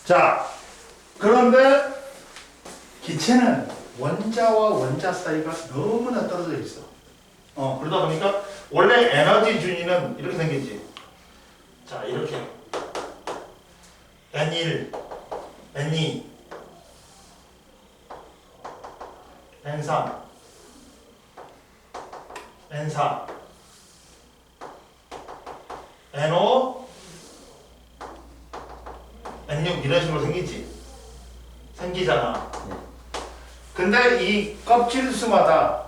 자, 그런데 기체는 원자와 원자 사이가 너무나 떨어져 있어. 그러다 보니까 원래 에너지 준위는 이렇게 생겼지. 자, 이렇게 N1, N2, N3, N4, N5, N6 이런 식으로 생기잖아. 근데 이 껍질마다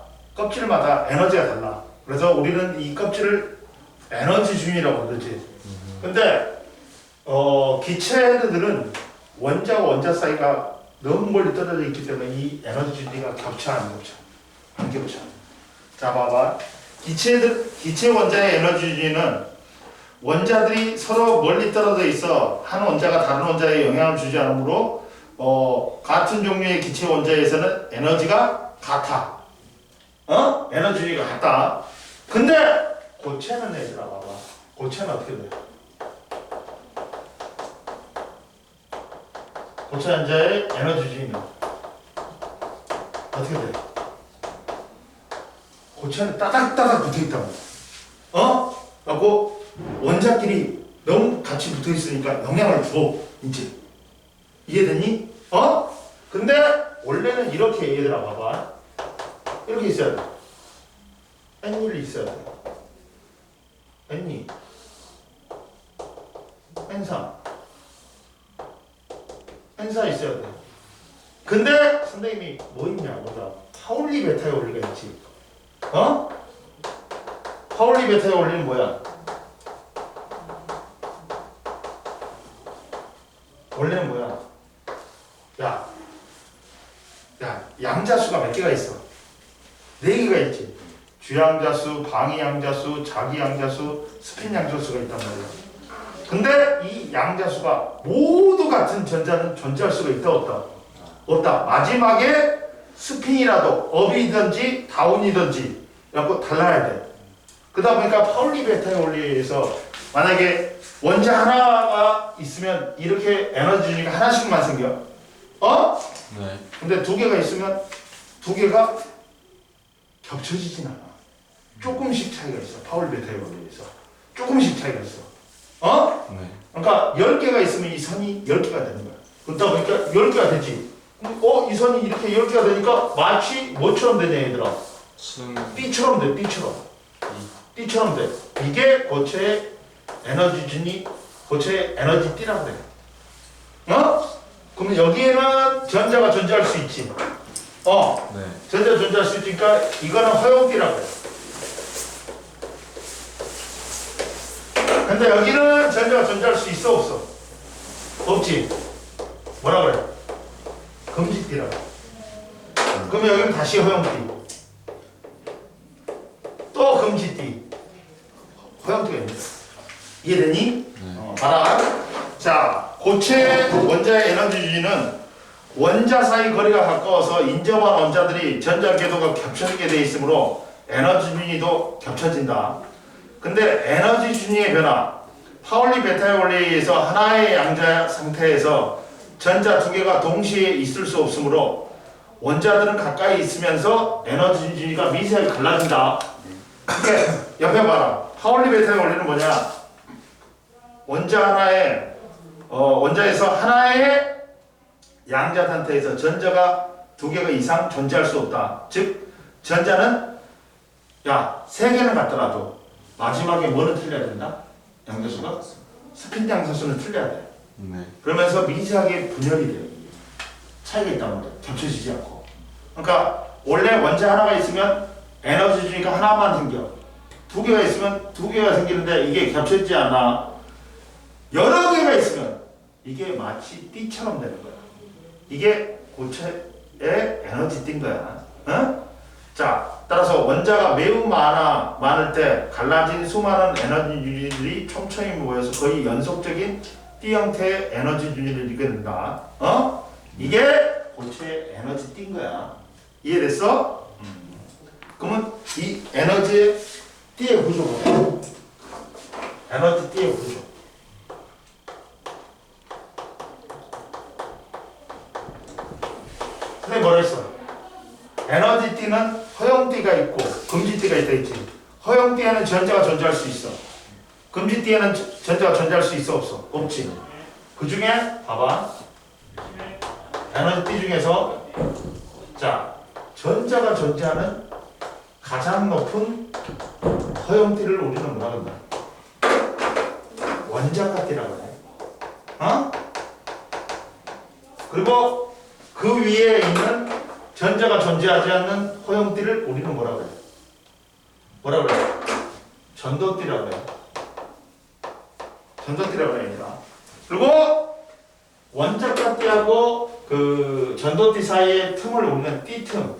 에너지가 달라. 그래서 우리는 이 껍질을 에너지 준이라고 그러지. 근데 기체들은 원자와 원자 사이가 너무 멀리 떨어져 있기 때문에 이 에너지 준위가 겹쳐 안 겹쳐? 안 겹쳐. 자, 봐봐. 기체 원자의 에너지 준위는 원자들이 서로 멀리 떨어져 있어 한 원자가 다른 원자에 영향을 주지 않으므로 같은 종류의 기체 원자에서는 에너지가 같아. 에너지 준위가 같다. 근데 고체는 얘들아 봐봐. 고체는 어떻게 돼? 고체 원자의 에너지 준위는 어떻게 돼? 고체는 따닥따닥 붙어있단 말이야. 그리고 원자끼리 너무 같이 붙어있으니까 영향을 줘. 이제 이해됐니? 근데 원래는 이렇게 얘들아 봐봐. 이렇게 있어야 돼. N1이 있어야 돼. N2, N3, N4 있어야 돼. 근데 선생님이 뭐 있냐 보다. 파울리 베타의 원리가 있지. 파울리 베타의 원리는 뭐야? 원래는 뭐야? 야, 양자수가 몇 개가 있어? 4개가 있지. 주양자수, 방위양자수, 자기양자수, 스핀양자수가 있단 말이야. 근데 이 양자수가 모두 같은 전자는 존재할 수가 있다 없다? 없다. 마지막에 스핀이라도 업이든지 다운이든지 라고 달라야 돼. 그러다 보니까 파울리 베타의 원리에 의해서 만약에 원자 하나가 있으면 이렇게 에너지 준위가 하나씩만 생겨. 네. 근데 2개가 있으면 2개가 겹쳐지진 않아. 조금씩 차이가 있어. 파울리 베타의 원리에 의해서. 조금씩 차이가 있어. 네. 그러니까 10개가 있으면 이 선이 10개가 되는 거야. 그러다 보니까 10개가 되지. 이 선이 이렇게 10개가 되니까 마치 뭐처럼 되냐 얘들아? 띠처럼 돼. 띠처럼 돼. 이게 고체의 에너지 준위, 고체의 에너지 띠라고 돼. 그러면 여기에는 전자가 존재할 수 있지. 네. 전자 존재할 수 있으니까 이거는 허용띠라고 해. 근데 여기는 전자가 존재할 수 있어 없어? 없지. 뭐라 그래? 금지띠라고. 그러면 여기는 다시 허용띠. 또 금지띠. 허용띠가 있네. 이해되니? 봐라. 자, 고체 원자의 에너지 준위는 원자 사이 거리가 가까워서 인접한 원자들이 전자 궤도가 겹쳐지게 되어 있으므로 에너지 준위도 겹쳐진다. 근데 에너지 준위의 변화, 파울리 베타의 원리에 의해서 하나의 양자 상태에서 전자 2개가 동시에 있을 수 없으므로 원자들은 가까이 있으면서 에너지 준위가 미세하게 갈라진다. 그러니까 옆에 봐라. 파울리 베타의 원리는 뭐냐? 원자에서 하나의 양자 상태에서 전자가 2개가 이상 존재할 수 없다. 즉 전자는 3개는 같더라도 마지막에 뭐는 틀려야 된다? 양자수가? 스핀 양자수는 틀려야 돼. 네. 그러면서 미세하게 분열이 돼요. 차이가 있단 말이야. 겹쳐지지 않고. 그러니까 원래 원자 하나가 있으면 에너지 준위가 하나만 생겨. 2개가 있으면 2개가 생기는데 이게 겹쳐지지 않아. 여러 개가 있으면 이게 마치 띠처럼 되는 거야. 이게 고체의 에너지 띠인 거야. 자, 따라서 원자가 매우 많을 때 갈라진 수많은 에너지 유닛들이 촘촘히 모여서 거의 연속적인 띠 형태의 에너지 유닛을 이루게 된다. 이게 고체의 에너지 띠인 거야. 이해됐어? 그러면 이 에너지의 띠의 구조가 에너지 띠의 구조. 근데 뭐라 했어? 에너지띠는 허용띠가 있고 금지띠가 있다 했지. 허용띠에는 전자가 존재할 수 있어. 금지띠에는 전자가 존재할 수 있어 없어? 없지. 그 중에 봐봐. 에너지띠 중에서 자 전자가 존재하는 가장 높은 허용띠를 우리는 뭐라 그런다? 원자가띠라고 해. 어? 그리고 그 위에 있는 전자가 존재하지 않는 허용띠를 우리는 뭐라 그래? 뭐라 그래? 전도띠라고 해. 전도띠라고 해, 얘들아. 그리고 원자가띠하고 그 전도띠 사이의 틈을 우리는 띠틈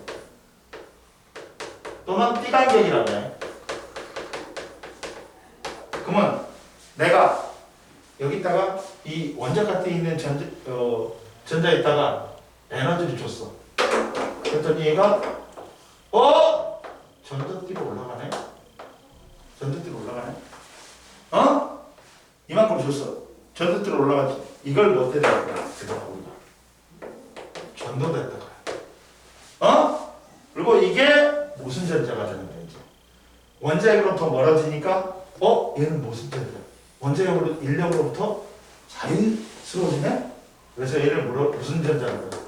또는 띠간격이라고 해. 그러면 내가 여기다가 이 원자가띠에 있는 전자에다가 에너지를 줬어. 그랬더니 얘가 전도띠로 올라가네? 전도띠로 올라가네? 어? 이만큼 줬어. 전도띠로 올라가지. 이걸 뭐 때려야 돼? 우리가 전도됐다. 어? 그리고 이게 무슨 전자가 되는 거야 이제? 원자핵으로부터 멀어지니까 얘는 무슨 전자야? 원자핵으로 인력으로부터 자유스러워지네? 그래서 얘를 무슨 전자라고 그래?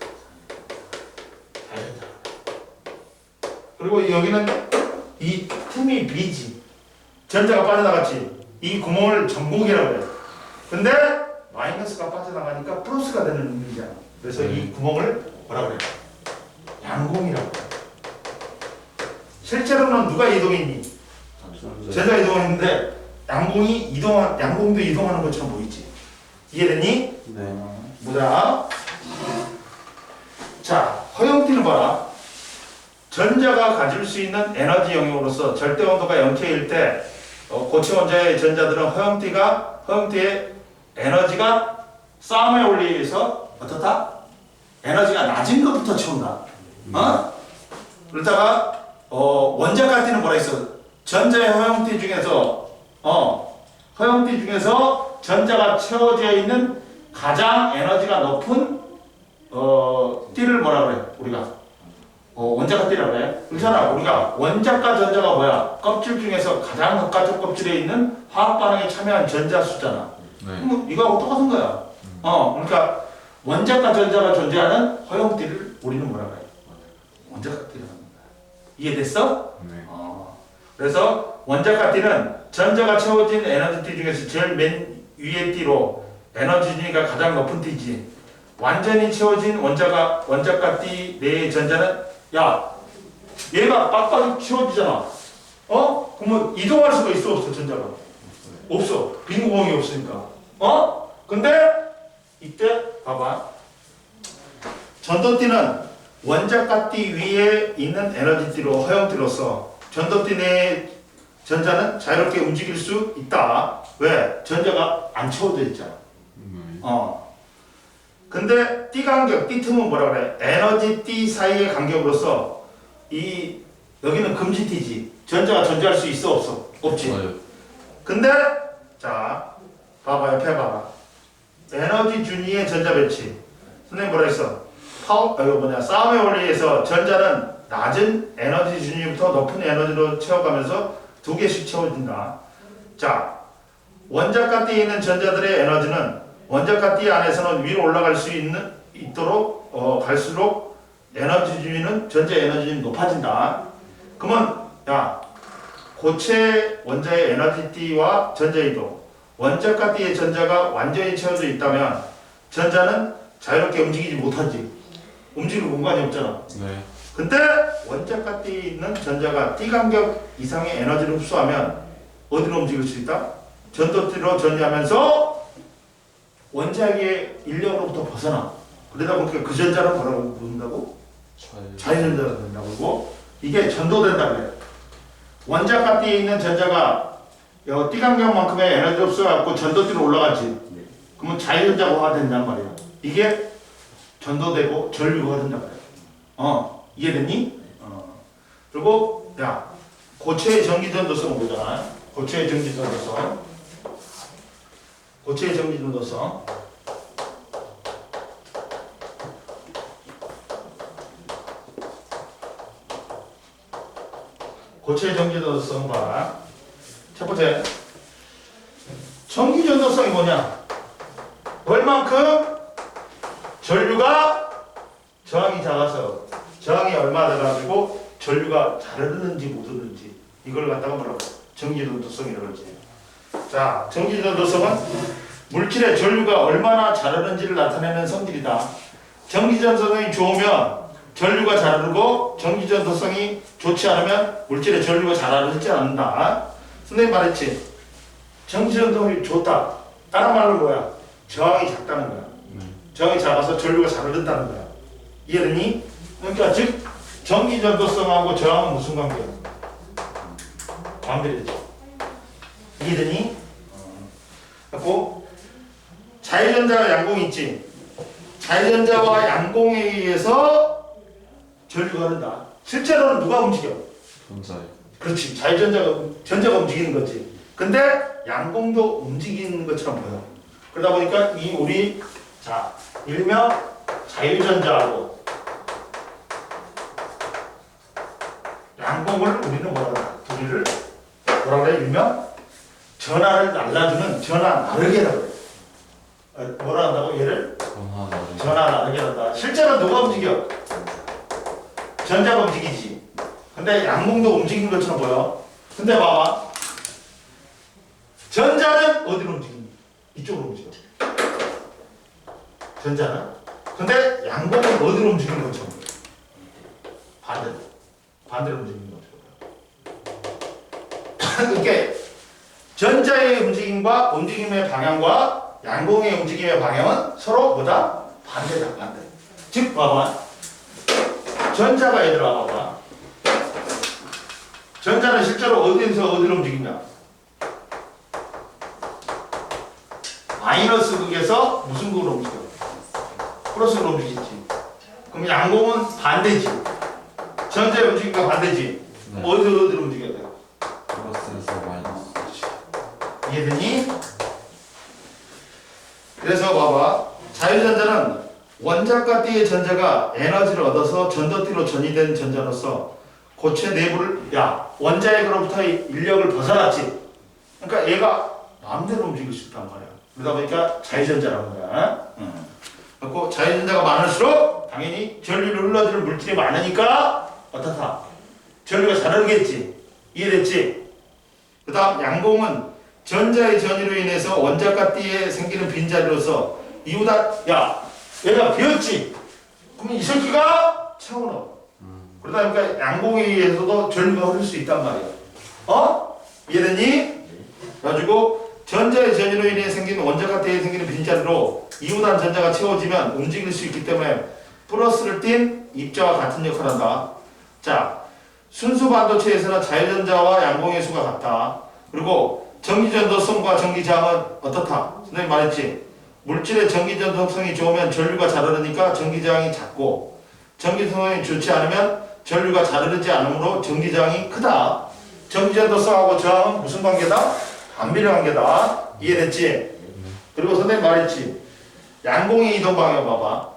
자유전자. 그리고 여기는 이 틈이 비지. 전자가 빠져나갔지. 이 구멍을 전공이라고 해. 근데 마이너스가 빠져나가니까 플러스가 되는 의미잖아. 그래서 이 구멍을 뭐라 그래? 양공이라고 해. 실제로는 누가 이동했니? 전자 이동했는데 양공도 이동하는 것처럼 보이지. 이해됐니? 네. 보자. 자, 허용띠를 봐라. 전자가 가질 수 있는 에너지 영역으로서 절대 온도가 0K일 때 고체 원자의 전자들은 허용띠의 에너지가 싸움에 올리면서 어떻다? 에너지가 낮은 것부터 채운다. 그러다가 원자가띠는 뭐라 했어? 전자의 허용띠 중에서 전자가 채워져 있는 가장 에너지가 높은 띠를 뭐라 그래? 우리가 원자가띠라고 그래. 그렇잖아. 우리가 원자가 전자가 뭐야? 껍질 중에서 가장 바깥쪽 껍질에 있는 화학 반응에 참여한 전자 수잖아. 네. 그럼 이거하고 똑같은 거야. 그러니까 원자가 전자가 존재하는 허용띠를 우리는 뭐라 그래? 원자가띠라고 하는 거야. 이해됐어? 네. 그래서 원자가띠는 전자가 채워진 에너지띠 중에서 제일 맨 위에 띠로 에너지가 가장 높은 띠지. 완전히 채워진 원자가띠 내의 전자는 얘가 빡빡이 채워지잖아. 그러면 이동할 수가 있어 없어 전자가? 없어. 빈 구멍이 없으니까. 근데 이때 봐봐. 전도띠는 원자가띠 위에 있는 에너지띠로 허용띠로서 전도띠 내의 전자는 자유롭게 움직일 수 있다. 왜? 전자가 안 채워져 있잖아. 근데 띠 간격, 띠 틈은 뭐라 그래? 에너지 띠 사이의 간격으로서 여기는 금지띠지. 전자가 존재할 수 있어 없어? 없지. 근데 자 봐봐 옆에 봐봐. 에너지 준위의 전자 배치. 선생님 뭐라 했어? 싸움의 원리에서 전자는 낮은 에너지 준위부터 높은 에너지로 채워가면서 두 개씩 채워진다. 자, 원자가띠에 있는 전자들의 에너지는 원자가띠 안에서는 위로 올라갈 수 있도록 갈수록 에너지 준위는 전자 에너지 준위 높아진다. 그러면 고체 원자의 에너지띠와 전자 이동. 원자가띠의 전자가 완전히 채워져 있다면 전자는 자유롭게 움직이지 못하지. 움직일 공간이 없잖아. 네. 근데 원자가띠에 있는 전자가 띠 간격 이상의 에너지를 흡수하면 어디로 움직일 수 있다? 전도띠로 전이하면서 원자핵의 인력으로부터 벗어나. 그러다 보니까 그 전자는 뭐라고 부른다고? 자유전자가 된다고 그러고 이게 전도된다고 그래. 원자가띠에 있는 전자가 띠 간격만큼의 에너지를 흡수해갖고 전도띠로 올라가지. 그러면 자유전자가 된단 말이야. 이게 전도되고 전류가 된다고 그래. 이해됐니? 그리고 고체의 전기전도성을 보잖아. 고체의 전기전도성. 고체 전기전도성 봐. 첫 번째, 전기전도성이 뭐냐? 얼만큼 전류가 저항이 작아서 저항이 얼마 돼가지고 전류가 잘 흐르는지 못 흐르는지 이걸 갖다가 뭐라고? 전기전도성이라고 그러지. 자, 전기전도성은 물질의 전류가 얼마나 잘 흐르는지를 나타내는 성질이다. 전기전도성이 좋으면 전류가 잘 흐르고 전기전도성이 좋지 않으면 물질의 전류가 잘 흐르지 않는다. 선생님 말했지? 전기전도성이 좋다. 다른 말로 뭐야? 저항이 작다는 거야. 저항이 작아서 전류가 잘 흐른다는 거야. 이해되니? 그러니까 즉 전기전도성하고 저항은 무슨 관계야? 관계되죠. 이해되니? 그리고 자유전자와 양공이 있지. 자유전자와 양공에 의해서 전류가 흐른다. 실제로는 누가 움직여? 전자요. 그렇지. 전자가 움직이는 거지. 근데 양공도 움직이는 것처럼 보여. 그러다 보니까 이 우리 자 일명 자유전자하고 양공을 우리는 둘이를 뭐라 그래? 일명 전하를 날라주는 전하 나르게라고 그래. 뭐라 한다고 얘를? 전하 나르게. 전하 나르게란다. 실제로 누가 움직여? 전자가 움직이지. 근데 양공도 움직이는 것처럼 보여. 근데 봐봐. 전자는 어디로 움직이니? 이쪽으로 움직여. 전자는. 근데 양공은 어디로 움직이는 것처럼 보여? 반대로 움직이는 것처럼 보여. 이렇게 전자의 움직임과 움직임의 방향과 양공의 움직임의 방향은 서로 뭐다? 반대다. 반대. 즉 봐봐. 전자가 얘들아 봐봐. 전자는 실제로 어디에서 어디로 움직이냐? 마이너스 극에서 무슨 극으로 움직여? 플러스로 움직이지. 그럼 양공은 반대지. 전자의 움직임과 반대지. 네. 어디로 움직여야 돼? 플러스에서 마이너스. 이해되니? 그래서 봐봐. 자유전자는 원자과 띠의 전자가 에너지를 얻어서 전도띠로 전이된 전자로서 고체 내부를 원자핵으로부터의 인력을 벗어났지. 그러니까 얘가 마음대로 움직일 수 있단 말이야. 그러다 보니까 자유전자라는 거야. 그리고 자유전자가 많을수록 당연히 전류를 흘러주는 물질이 많으니까 어떻다? 전류가 잘 흐르겠지. 이해됐지? 그 다음 양공은 전자의 전이로 인해서 원자과 띠에 생기는 빈자리로서 이유다. 얘가 비었지. 그럼 이 새끼가 채워넣어. 그러다 보니까 양공에 의해서도 전류가 흐를 수 있단 말이야. 이해됐니? 그래가지고 전자의 전이로 인해 생기는 원자과 띠에 생기는 빈자리로 이유단 전자가 채워지면 움직일 수 있기 때문에 플러스를 띤 입자와 같은 역할을 한다. 자, 순수 반도체에서는 자유전자와 양공의 수가 같다. 그리고 전기전도성과 전기저항은 어떻다? 선생님 말했지? 물질의 전기전도성이 좋으면 전류가 잘 흐르니까 전기저항이 작고 전기전도성이 좋지 않으면 전류가 잘 흐르지 않으므로 전기저항이 크다. 전기전도성하고 저항은 무슨 관계다? 반비례 관계다. 이해됐지? 그리고 선생님 말했지? 양공의 이동 방향 봐봐.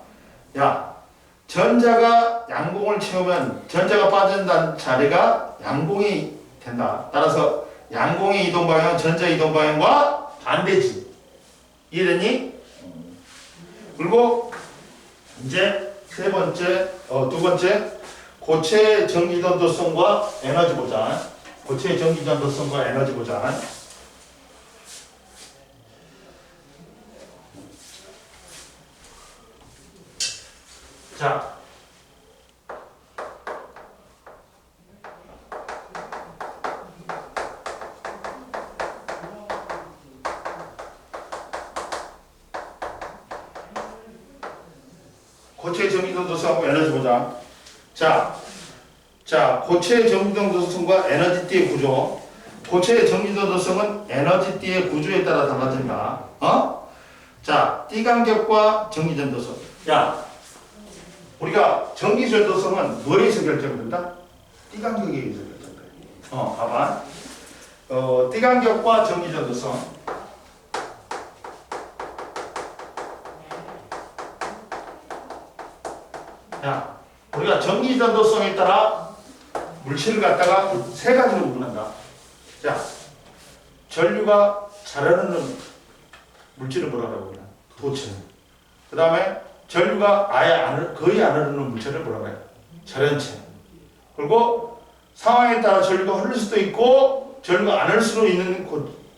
전자가 양공을 채우면 전자가 빠진다는 자리가 양공이 된다. 따라서 양공의 이동 방향은 전자 이동 방향과 반대지. 이해됐니? 그리고 이제 두 번째 고체의 전기전도성과 에너지 보자. 고체의 전기전도성과 에너지 보자. 자, 고체의 전기전도성하고 에너지 보자. 자, 고체의 전기전도성과 에너지띠의 구조. 고체의 전기전도성은 에너지띠의 구조에 따라 달라진다. 자, 띠간격과 전기전도성. 우리가 전기전도성은 뭐에 의해서 결정된다? 띠간격에 의해서 결정돼. 봐봐. 띠간격과 전기전도성. 우리가 전기전도성에 따라 물체를 갖다가 세 가지로 구분한다. 자, 전류가 잘 흐르는 물질을 뭐라고 그래? 도체. 그 다음에 전류가 거의 안 흐르는 물체를 뭐라고 해? 절연체. 그리고 상황에 따라 전류가 흐를 수도 있고 전류가 안 흐를 수도 있는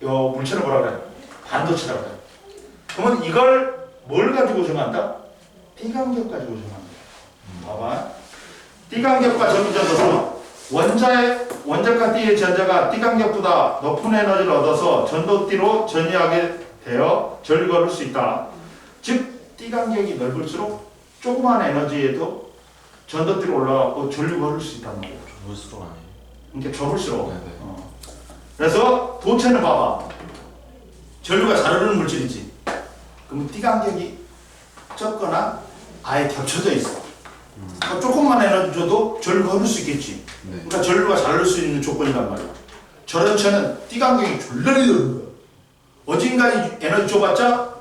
물체를 뭐라고 그래? 반도체라고 해. 그러면 이걸 뭘 가지고 정한다? 띠간격 가지고 정한다. 봐봐. 띠간격과 전기전도선. 원자과 띠의 전자가 띠간격보다 높은 에너지를 얻어서 전도띠로 전이하게 되어 전류가 흐를 수 있다. 즉 띠간격이 넓을수록 조그만 에너지에도 전도띠로 올라가고 전류가 흐를 수 있다는 거예요. 좁을수록 아니에요. 그러니까 좁을수록. 네네. 그래서 도체는 봐봐. 전류가 잘 흐르는 물질이지. 그럼 띠간격이 적거나 아예 겹쳐져 있어. 그러니까 조금만 에너지 줘도 전류가 흐를 수 있겠지. 네. 그러니까 전류가 잘 흐를 수 있는 조건이란 말이야. 절연체는 띠간격이 졸라리 흐르는 거야. 어딘가에 에너지 줘봤자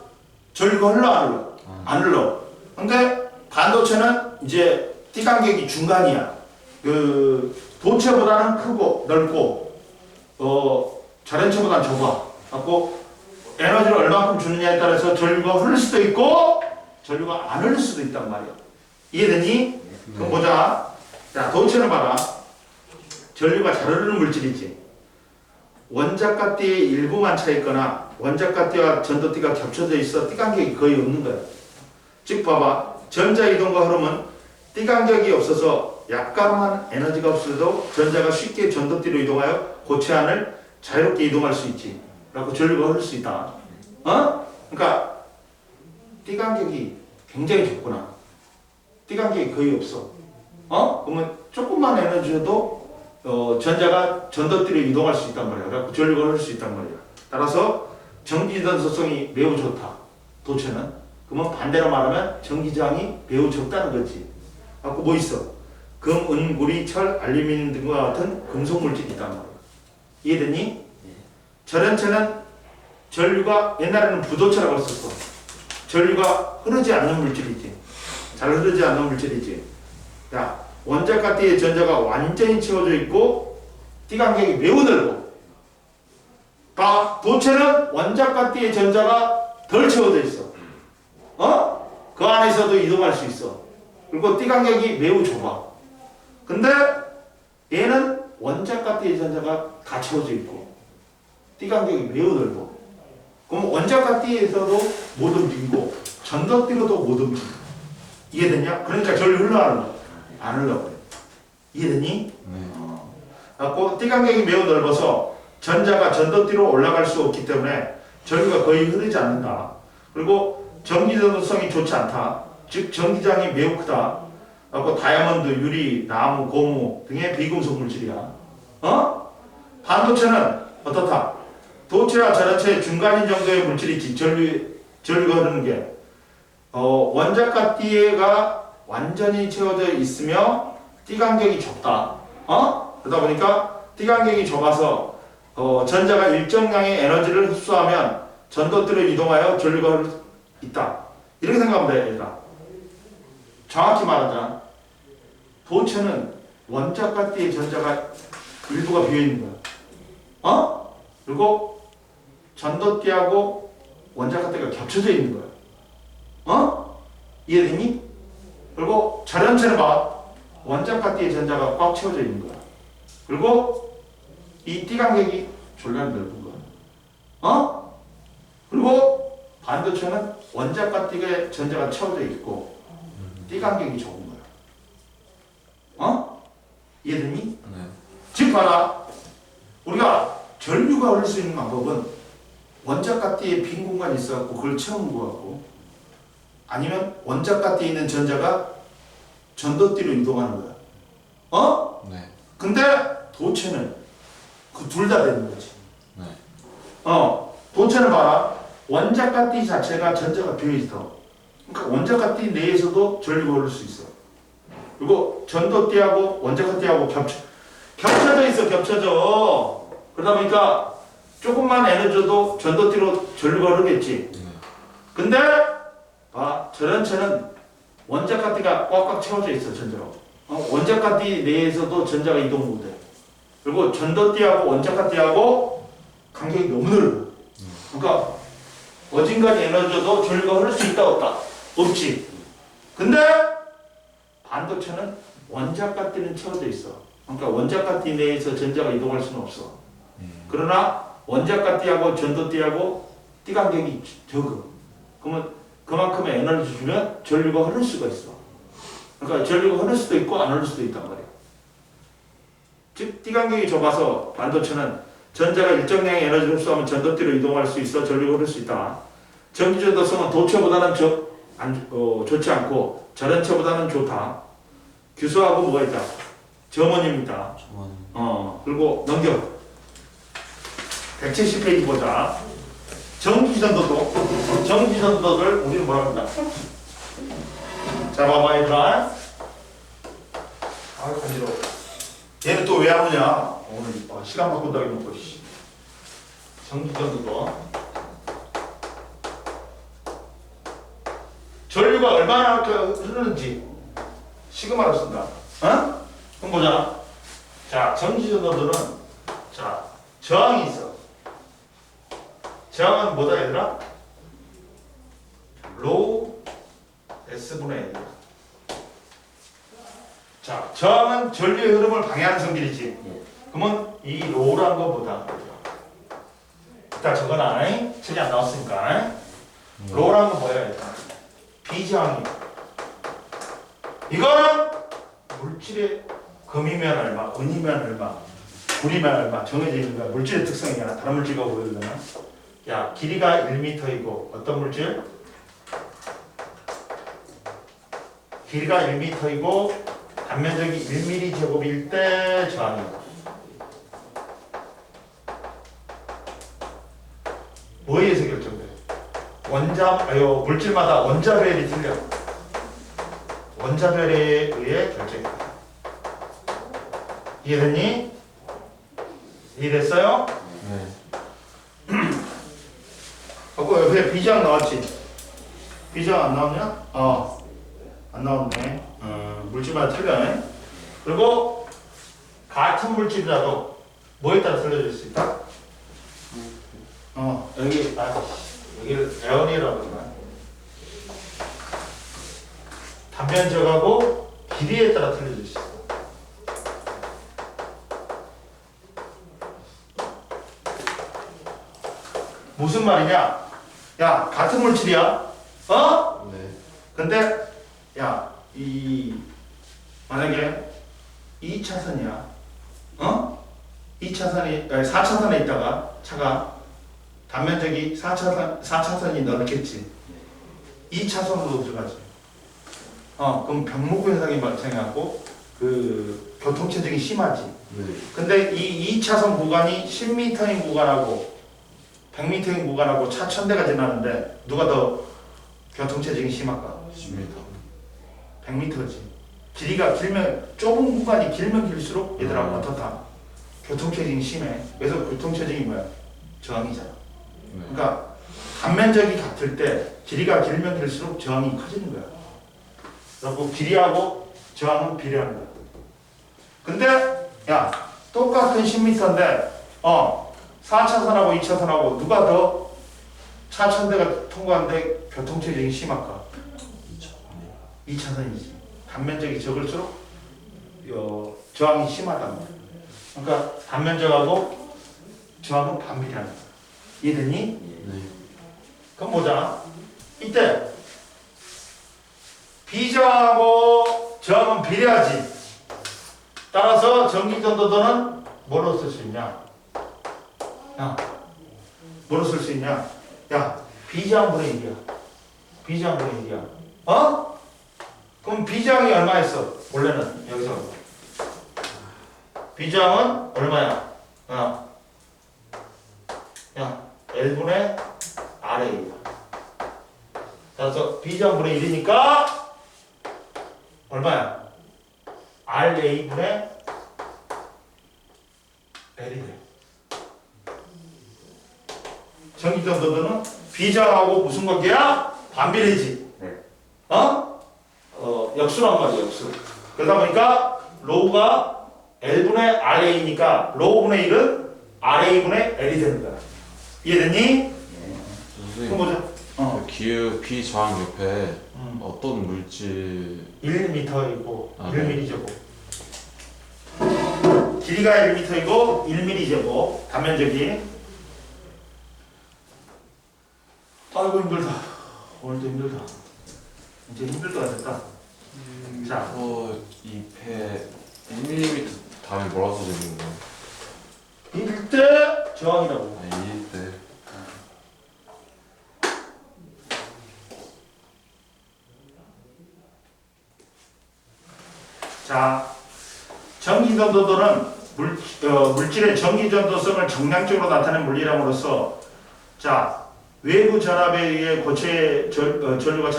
전류가 흘러 안 흘러? 안 흘러. 근데 반도체는 이제 띠간격이 중간이야. 그 도체보다는 크고 넓고 절연체보다는 좁아. 갖고 에너지를 얼마큼 주느냐에 따라서 전류가 흐를 수도 있고 전류가 안 흐를 수도 있단 말이야. 이해되니? 그럼 보자. 자, 도체는 봐라. 전류가 잘 흐르는 물질이지. 원자과 띠의 일부만 차 있거나 원자과 띠와 전도띠가 겹쳐져 있어 띠간격이 거의 없는 거야. 즉 봐봐. 전자 이동과 흐름은 띠간격이 없어서 약간만 에너지가 없어도 전자가 쉽게 전도띠로 이동하여 고체 안을 자유롭게 이동할 수 있지. 그래서 전류가 흐를 수 있다. 그러니까 띠간격이 굉장히 적구나. 띠간격이 거의 없어. 그러면 조금만 에너지여도 전자가 전도띠로 이동할 수 있단 말이야. 그래서 전류가 흐를 수 있단 말이야. 따라서 전기전도성이 매우 좋다. 도체는. 그러면 반대로 말하면 전기저항이 매우 적다는 거지. 갖고 뭐 있어? 금, 은, 구리, 철, 알루미늄 등과 같은 금속 물질이 있단 말이야. 이해됐니? 절연체는 전류가 옛날에는 부도체라고 했었어. 전류가 흐르지 않는 물질이지. 잘 흐르지 않는 물질이지. 야, 원자과 띠의 전자가 완전히 채워져 있고 띠간격이 매우 넓어. 도체는 원자과 띠의 전자가 덜 채워져 있어. 그 안에서도 이동할 수 있어. 그리고 띠간격이 매우 좁아. 근데 얘는 원자과 띠의 전자가 다 채워져 있고 띠간격이 매우 넓어. 그럼 원자과 띠에서도 못 움직이고 전도띠로도 못 움직여. 이해됐냐? 그러니까 전류 흘러 안 흘러. 이해됐니? 네. 갖고 띠간격이 매우 넓어서 전자가 전도띠로 올라갈 수 없기 때문에 전류가 거의 흐르지 않는다. 그리고 전기전도성이 좋지 않다. 즉 전기장이 매우 크다. 갖고 다이아몬드, 유리, 나무, 고무 등의 비금속 물질이야. 반도체는 어떻다? 도체와 절연체의 중간인 정도의 물질이지. 전류가 흐르는 게 원자과 띠가 완전히 채워져 있으며 띠간격이 적다. 그러다 보니까 띠간격이 좁아서 전자가 일정량의 에너지를 흡수하면 전도띠로 이동하여 전류가 흐를 수 있다. 이렇게 생각하면 돼, 얘들아. 정확히 말하자. 도체는 원자과 띠의 전자가 일부가 비어있는 거야. 그리고 전도띠하고 원자과 띠가 겹쳐져 있는 거야. 이해되니? 그리고 절연체는 봐. 원자과 띠의 전자가 꽉 채워져 있는 거야. 그리고 이 띠간격이 졸라 넓은 거야. 그리고 반도체는 원자과 띠의 전자가 채워져 있고 띠간격이 적은 거야. 이해되니? 네. 즉 봐라. 우리가 전류가 흐를 수 있는 방법은 원자과 띠에 빈 공간이 있어갖고 그걸 채우는 거 같고 아니면 원자과 띠에 있는 전자가 전도띠로 이동하는 거야. 네. 근데 도체는 그 둘 다 되는 거지. 네. 도체는 봐라. 원자과 띠 자체가 전자가 비어있어. 그러니까 원자과 띠 내에서도 전류가 흐를 수 있어. 그리고 전도띠하고 원자과 띠하고 겹쳐져 있어. 겹쳐져. 그러다 보니까 조금만 에너지 줘도 전도띠로 전류가 흐르겠지. 네. 근데 절연체는 원자과 띠가 꽉꽉 채워져 있어. 전자로. 원자가띠 내에서도 전자가 이동 못해. 그리고 전도띠하고 원자가띠하고 간격이 너무 넓어. 그러니까 어딘가에 에너지도 전류가 흐를 수 있다 없다? 없지. 근데 반도체는 원자가띠는 채워져 있어. 그러니까 원자가띠 내에서 전자가 이동할 수는 없어. 그러나 원자가띠하고 전도띠하고 띠 간격이 적어. 그러면 그만큼의 에너지 주면 전류가 흐를 수가 있어. 그러니까 전류가 흐를 수도 있고 안 흐를 수도 있단 말이야. 즉 띠 간격이 좁아서 반도체는 전자가 일정량의 에너지를 흡수하면 전도띠로 이동할 수 있어 전류가 흐를 수 있다. 전기 전도성은 도체보다는 좋지 않고 절연체보다는 좋다. 규수하고 뭐가 있다? 점원이 있다. 그리고 넘겨. 170페이지 보자. 전기전도를 우리는 뭐라 합니다. 자, 봐봐 얘들아. 간지러워. 얘는 또 왜 하느냐? 오늘 시간 바꾼다고 해놓고 전기전도도 전류가 얼마나 흐르는지 시그마로 쓴다. 어? 그럼 보자. 자, 전기전도들은 자 저항이 있어. 저항은 뭐다 얘들아? 로우 S분의 L이야. 자, 저항은 전류의 흐름을 방해하는 성질이지. 그러면 이 로우라는 것보다 이따 적어놔. 책이 안 나왔으니까. 로우라는 건 뭐야 얘들아? 비저항이. 이거는 물질의 금이면 얼마, 은이면 얼마, 불이면 얼마 정해져 있는 거야. 물질의 특성이야. 다른 물질과 보여주면. 야, 길이가 1m이고 어떤 물질? 길이가 1m이고 단면적이 1mm 제곱일 때 저항이야. 뭐에 의해서 결정돼? 물질마다 원자별이 틀려. 원자별에 의해 결정돼. 이해됐니? 이해됐어요? 네. 옆에 비저항 나왔지? 비저항 안 나오냐? 안 나왔네. 물질마다 틀려. 그리고 같은 물질이라도 뭐에 따라 틀려질 수 있다? 여기를 에어리라고 그러나? 단면적하고 길이에 따라 틀려질 수 있어. 무슨 말이냐? 야, 같은 물질이야. 네. 근데 야, 만약에 2차선이야. 4차선에 있다가 차가 단면적이 4차선이 넓겠지. 2차선으로 들어가지. 그럼 병목구 현상이 발생하고 그 교통체증이 심하지. 네. 근데 이 2차선 구간이 10m인 구간하고 100m인 구간하고 차 1000대가 지나는데 누가 더 교통체증이 심할까? 10m. 100m지. 길이가 길면 좁은 구간이 길면 길수록 얘들아 어떻다? 교통체증이 심해. 그래서 교통체증이 뭐야? 저항이잖아. 그러니까 단면적이 같을 때 길이가 길면 길수록 저항이 커지는 거야. 그리고 길이하고 저항은 비례하는 거야. 근데 야, 똑같은 10m인데 4차선하고 2차선하고 누가 더 차 1000대가 통과하는데 교통체증이 심할까? 2차선이지. 단면적이 적을수록 저항이 심하단 말이야. 그러니까 단면적하고 저항은 반비례하는 거야. 이해됐니? 네. 그럼 보자. 이때 비저항하고 저항은 비례하지. 따라서 전기전도도는 뭐로 쓸 수 있냐? 뭐로 쓸 수 있냐? 야, 비저항분의 1이야. 비저항분의 1이야. 그럼 비저항이 얼마였어? 원래는 여기서 비저항은 얼마야? L분의 RA야. 그래서 비저항분의 1이니까 얼마야? RA분의 L이 돼. 전기전도도는 비저항하고 무슨 관계야? 반비례지. 네. 역수란 말이야, 역수. 그러다 보니까 로우가 L분의 RA니까 로우분의 1은 RA분의 L이 되는 거야. 이해됐니? 그럼 선생님, 보자. 그 기후 비저항 옆에 어떤 물질 1m이고 아, 1mm제곱. 길이가 1m이고 1mm제곱. 단면적이. 아이고 힘들다. 오늘도 힘들다. 이제 힘들 것 같았다. 자, 2패 1mm 다음에 뭐라고 써지는 거예요? 1대 저항이라고. 2대 자, 전기전도도는 물질의 전기전도성을 정량적으로 나타내는 물리량으로서 자, 외부 전압에 의해 고체의 전류가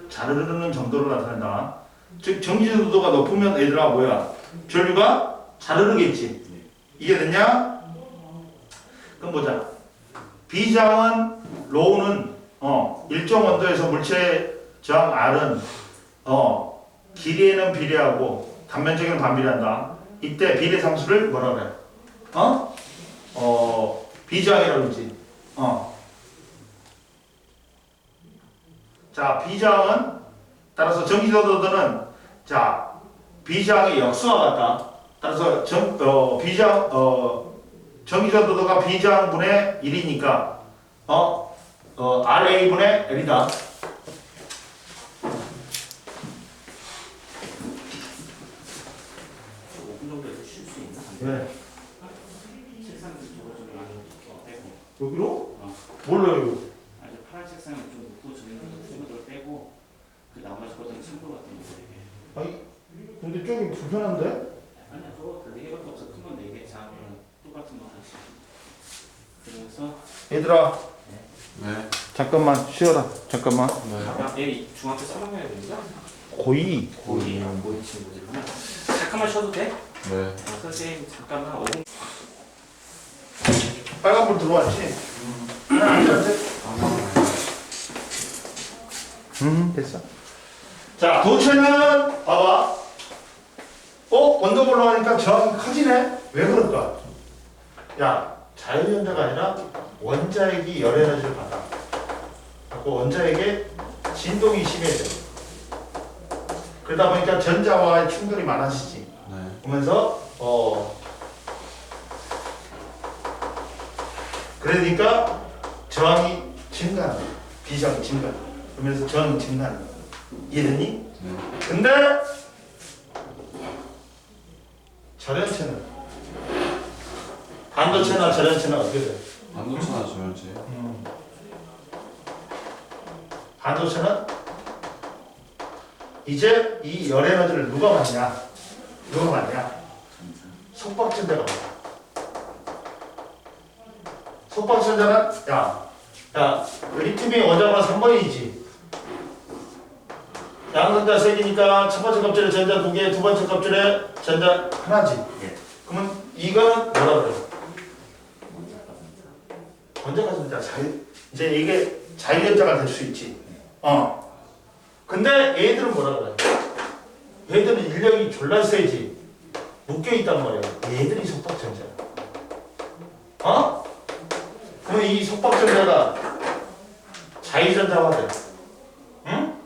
자르르는 정도로 나타낸다. 즉 전기전도도가 높으면 얘들아 뭐야? 전류가 자르르겠지. 이게 됐냐? 그럼 보자. 비저항은 로우는 일정 온도에서 물체의 저항 R은 길이에는 비례하고 단면적에는 반비례한다. 이때 비례 상수를 뭐라 그래? 비저항이라고 그러지. 자, 비저항은 따라서 전기전도도는 자, 비저항의 역수와 같다. 따라서 전기전도도가 비저항분의 1이니까 RA분의 L이다. 네. 여기로? 몰라요. 아니 파란 색상을 좀 놓고 저희는 친구들 빼고 그 나머지 것들은 참고 같은 거 4개. 아니, 근데 조금 불편한데? 아니야 저거 다 4개밖에 없어. 큰 건 4개, 작은 건 똑같은 거 하나씩. 그래서 얘들아, 네. 잠깐만 쉬어라. 잠깐만. 네. 아까 내일 중학교 3학년에 되니까 고이. 고이 친구들구나. 잠깐만 쉬어도 돼? 네. 선생님 잠깐만 5분. 빨간불 들어왔지? 됐어. 자, 도체는 봐봐. 온도 올라가니까 저항이 커지네? 왜 그럴까? 야, 자유전자가 아니라 원자핵이 열 에너지를 받아. 갖고 원자핵에 진동이 심해져. 그러다 보니까 전자와의 충돌이 많아지지. 네. 그러면서 그러니까 저항이 증가하는 거야. 비저항이 증가하는 거야. 그러면서 저항이 증가하는 거야. 이해됐니? 네. 근데 절연체는 반도체나 절연체는 어떻게 돼? 반도체나 저연체. 반도체는 이제 이 열 에너지를 누가 받냐? 누가 받냐? 속박전자가 받아. 속박전자는 야 리튬이 원자번호 3번이지. 양전자 3개니까 첫 번째 껍질에 전자 2개, 두 번째 껍질에 전자 하나지. 예. 그러면 이거는 뭐라 그래? 원자가 전자 이제 이게 자유전자가 될 수 있지. 근데 얘들은 뭐라 그래? 얘들은 인력이 졸라 세지. 묶여있단 말이야. 얘들이 속박전자야. 그럼 이 속박전자가 자유전자화 돼. 응?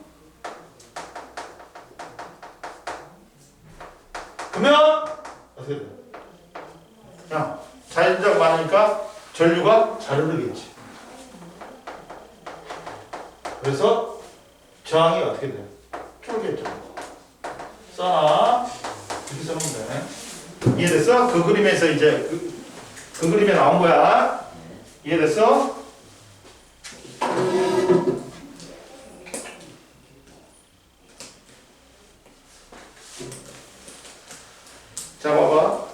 그러면 어떻게 돼? 야, 자유전자가 많으니까 전류가 잘 흐르겠지. 그래서 저항이 어떻게 돼? 줄겠죠. 써놔. 이렇게 써놓으면 돼. 이해됐어? 그 그림에서 이제 그 그림에 나온 거야. 이해됐어? 자, 봐봐.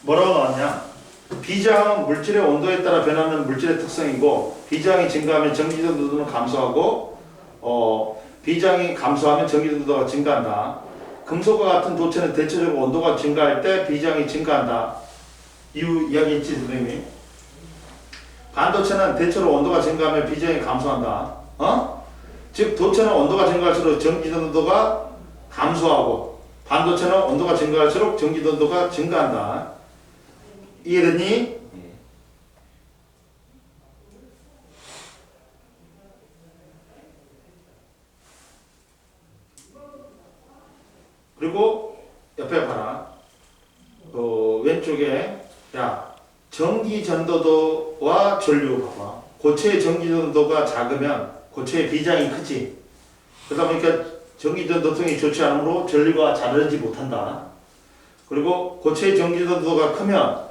뭐라고 나왔냐? 비저항은 물질의 온도에 따라 변하는 물질의 특성이고, 비저항이 증가하면 전기전도도는 감소하고, 비저항이 감소하면 전기전도도가 증가한다. 금속과 같은 도체는 대체적으로 온도가 증가할 때 비저항이 증가한다. 이유 이야기했지, 선생님이? 반도체는 대체로 온도가 증가하면 비저항이 감소한다. 즉 도체는 온도가 증가할수록 전기전도도가 감소하고 반도체는 온도가 증가할수록 전기전도가 증가한다. 이해됐니? 예. 그리고 옆에 봐라. 왼쪽에 야 전기 전도도와 전류 봐봐. 고체의 전기 전도가 작으면 고체의 비장이 크지. 그러다 보니까 전기 전도성이 좋지 않으므로 전류가 잘 흐르지 못한다. 그리고 고체의 전기 전도가 크면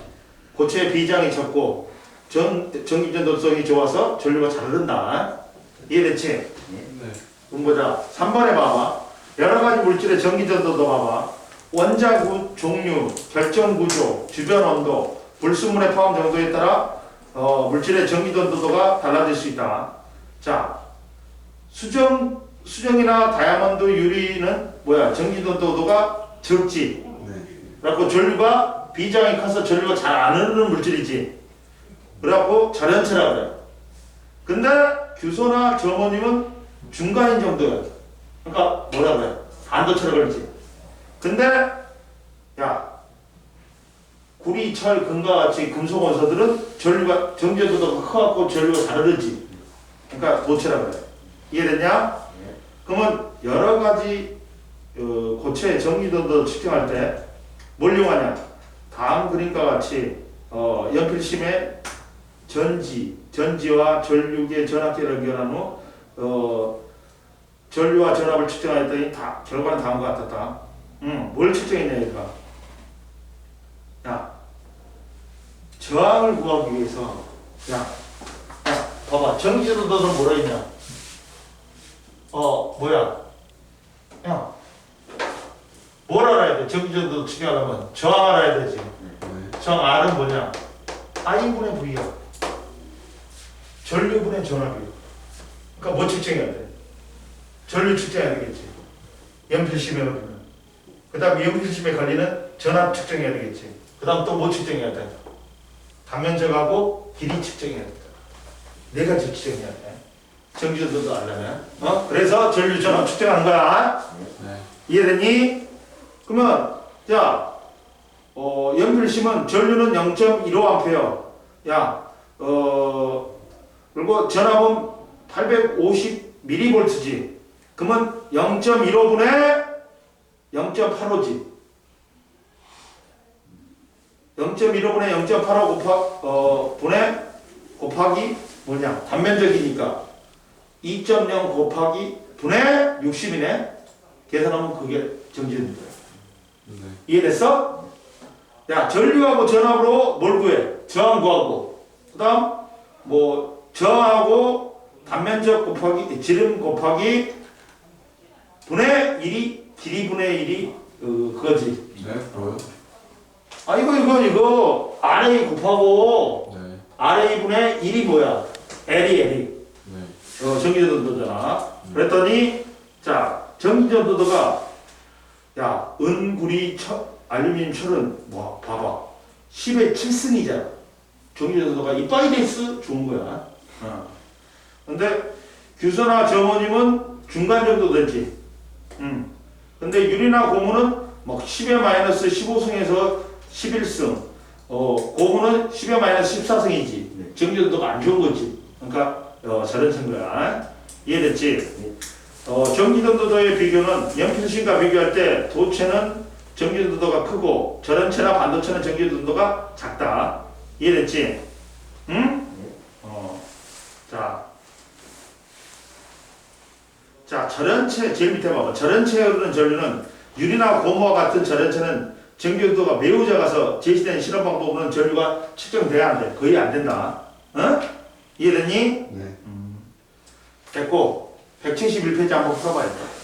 고체의 비장이 적고 전기 전도성이 좋아서 전류가 잘 흐른다. 이해됐지? 네. 그럼 보자. 3번에 봐봐. 여러 가지 물질의 전기 전도도 봐봐. 원자 종류, 결정 구조, 주변 온도, 불순물의 포함 정도에 따라 물질의 전기 전도도가 달라질 수 있다. 자, 수정이나 다이아몬드, 유리는 뭐야? 전기 전도도가 적지. 네. 그래갖고 전류가 비장이 커서 전류가 잘 안 흐르는 물질이지. 그래갖고 절연체라 그래. 근데 규소나 점호님은 중간인 정도야. 그러니까 뭐라 그래? 반도체라 그러지. 근데 야 구리, 철, 금과 같이 금속 원소들은 전류가 전기전도도가 커갖고 전류가 잘 흐르지. 그러니까 도체라 그래. 이해됐냐? 그러면 여러 가지 고체의 전기전도를 측정할 때 뭘 이용하냐? 다음 그림과 같이 연필심의 전지와 전류의 전압계를 연결한 후 전류와 전압을 측정했더니 결과는 다음과 같았다. 뭘 측정했냐 얘가? 야, 저항을 구하기 위해서 야 봐봐. 전기전도도는 뭐라 했냐? 뭐야? 야, 뭘 알아야 돼? 전기전도 측정하려면 저항 알아야 되지. 네. 저항 R은 뭐냐? I분의 V야. 전류분의 전압이야. 그러니까 뭐 측정해야 돼? 전류 측정해야 되겠지. 연필심에 걸리면. 그 다음 연필심에 걸리는 전압 측정해야 되겠지. 그 다음 또 뭐 측정해야 돼? 단면적하고 길이 측정해야 돼. 네 가지 측정해야 돼. 전기전도도 알려면. 그래서 전류 전압 측정하는 거야. 네. 이해됐니? 그러면 자, 연필심은 전류는 0.15A. 야, 그리고 전압은 850mV지. 그러면 0.15분의 0.85지. 0.15분의 0.85 곱하기 뭐냐? 단면적이니까 2.0 곱하기 분의 60이네. 계산하면 그게 전기전도야. 네. 이해됐어? 야, 전류하고 전압으로 뭘 구해? 저항 구하고. 그 다음 뭐 저항하고 단면적 곱하기 지름 곱하기 분의 1이 길이 분의 1이 그거지. 네. 뭐요? 이거 RA 곱하고 네. RA 분의 1이 뭐야? L이 네. 전기전도도잖아. 그랬더니 자, 전기전도도가 야, 은구리, 알루미늄, 철은 뭐 봐봐. 10의 7승이잖아. 전기전도도가 이빠이 데스 좋은 거야. 근데 규소나 점호님은 중간 정도 되지. 근데 유리나 고무는 뭐 10의 마이너스 15승에서 11승. 고무는 10의 마이너스 14승이지. 전기전도가 안 좋은 거지. 그러니까 저런 친 거야. 이해됐지? 전기전도도의 비교는 연필심과 비교할 때 도체는 전기전도도가 크고 절연체나 반도체는 전기전도도가 작다. 이해됐지? 응? 자, 절연체 제일 밑에 봐봐. 절연체에 흐르는 전류는 유리나 고무와 같은 절연체는 전기전도도가 매우 작아서 제시된 실험 방법으로는 전류가 측정돼야 안 돼. 거의 안 된다. 이해됐니? 네. 됐고 171페이지 한번 풀어봐야겠다.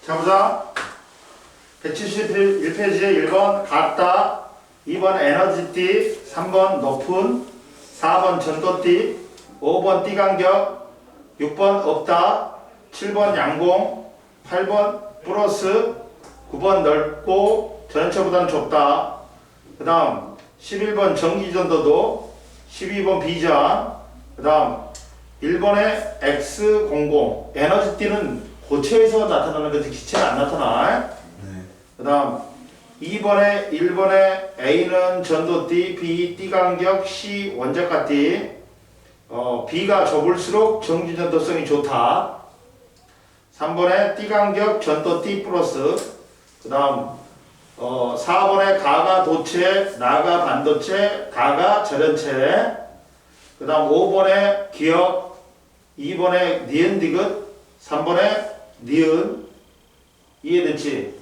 자 보자. 171페이지에 1번 같다, 2번 에너지띠, 3번 높은, 4번 전도띠, 5번 띠간격, 6번 없다, 7번 양공, 8번 플러스, 9번 넓고 전체보다는 좁다. 그 다음 11번 전기전도도, 12번 비전, 그 다음 1번의 X00, 에너지띠는 고체에서 나타나는 거지 기체는 안 나타나. 네. 그 다음 1번에 A는 전도띠, B 띠간격, C 원자가띠. B가 좁을수록 정지전도성이 좋다. 3번에 띠간격 전도띠 플러스. 그 다음 4번에 가가 도체, 나가 반도체, 다가 절연체. 그 다음 5번에 기억, 2번에 니은 디귿, 3번에 니은. 이해됐지?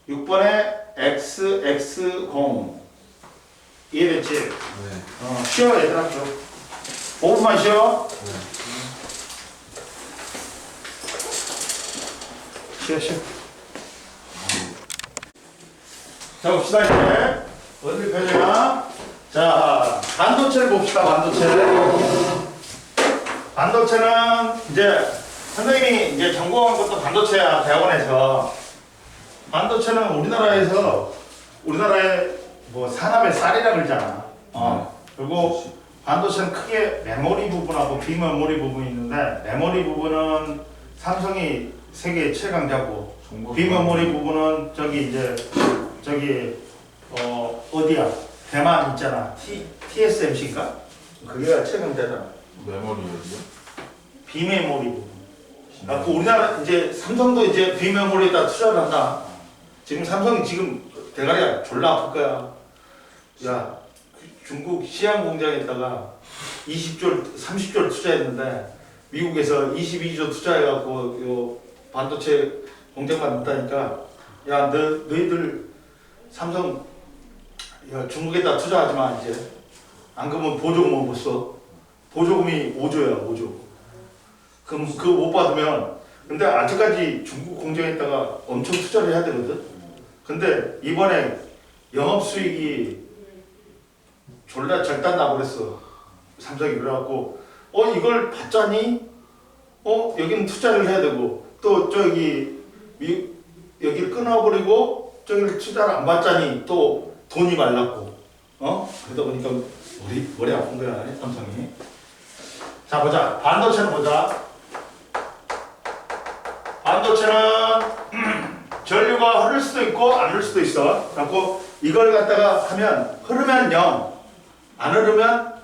6번에 XX0 이해됐지? 네. 쉬어 얘들아 좀 5분만 쉬어. 쉬어. 자 봅시다 이제 어딜 펴냐. 자 반도체를 봅시다. 반도체는 이제 선생님이 이제 전공한 것도 반도체야. 대학원에서 반도체는 우리나라의 뭐 산업의 쌀이라 그러잖아. 그리고 반도체는 크게 메모리 부분하고 비메모리 부분이 있는데, 메모리 부분은 삼성이 세계 최강자고, 비메모리 부분은 어디야? 대만 있잖아. TSMC인가? 그게 최강자잖아. 메모리였죠? 비메모리 부분. 그 우리나라 이제 삼성도 이제 비메모리에다 투자를 한다. 지금 삼성이 지금 대가리가 졸라 아플 거야. 야, 중국 시안 공장에다가 20조, 30조를 투자했는데 미국에서 22조 투자해갖고 요 반도체 공장만 넣다니까, 야, 너희들 삼성 야, 중국에다 투자하지 마 이제. 안 그러면 보조금은 못 써. 보조금이 5조야 5조. 그럼 그거 못 받으면, 근데 아직까지 중국 공장에다가 엄청 투자를 해야 되거든. 근데 이번에 영업수익이 졸라 절단 나버렸어. 삼성이. 그래갖고 이걸 받자니? 여기는 투자를 해야 되고, 또 여기를 끊어버리고 저기를 투자를 안 받자니 또 돈이 말랐고, 그러다 보니까 머리 아픈 거야 삼성이. 자 보자. 반도체는 보자. 반도체는 전류가 흐를 수도 있고 안 흐를 수도 있어. 그래갖고 이걸 갖다가 하면 흐르면 0, 안 흐르면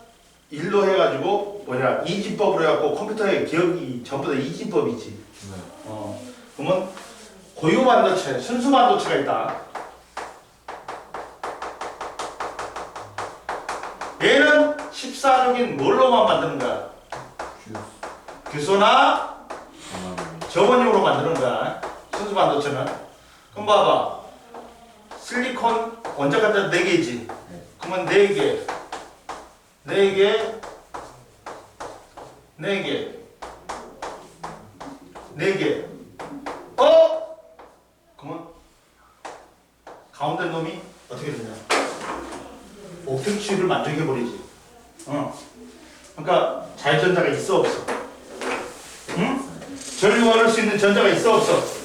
1로 해가지고 이진법으로 해갖고 컴퓨터의 기억이 전부 다 이진법이지. 네. 그러면 고유 반도체, 순수 반도체가 있다. 얘는 14족인 뭘로만 만드는 거야? 규소나 저번용으로 만드는 거야. 순수 반도체는. 그럼 봐봐. 실리콘 원자 갖다 4개지. 그러면 4개. 4개. 4개. 4개. 그러면 가운데 놈이 어떻게 되냐? 옥택취를 만족해버리지. 그러니까 자유전자가 있어 없어? 응? 전류가 흐를 수 있는 전자가 있어 없어?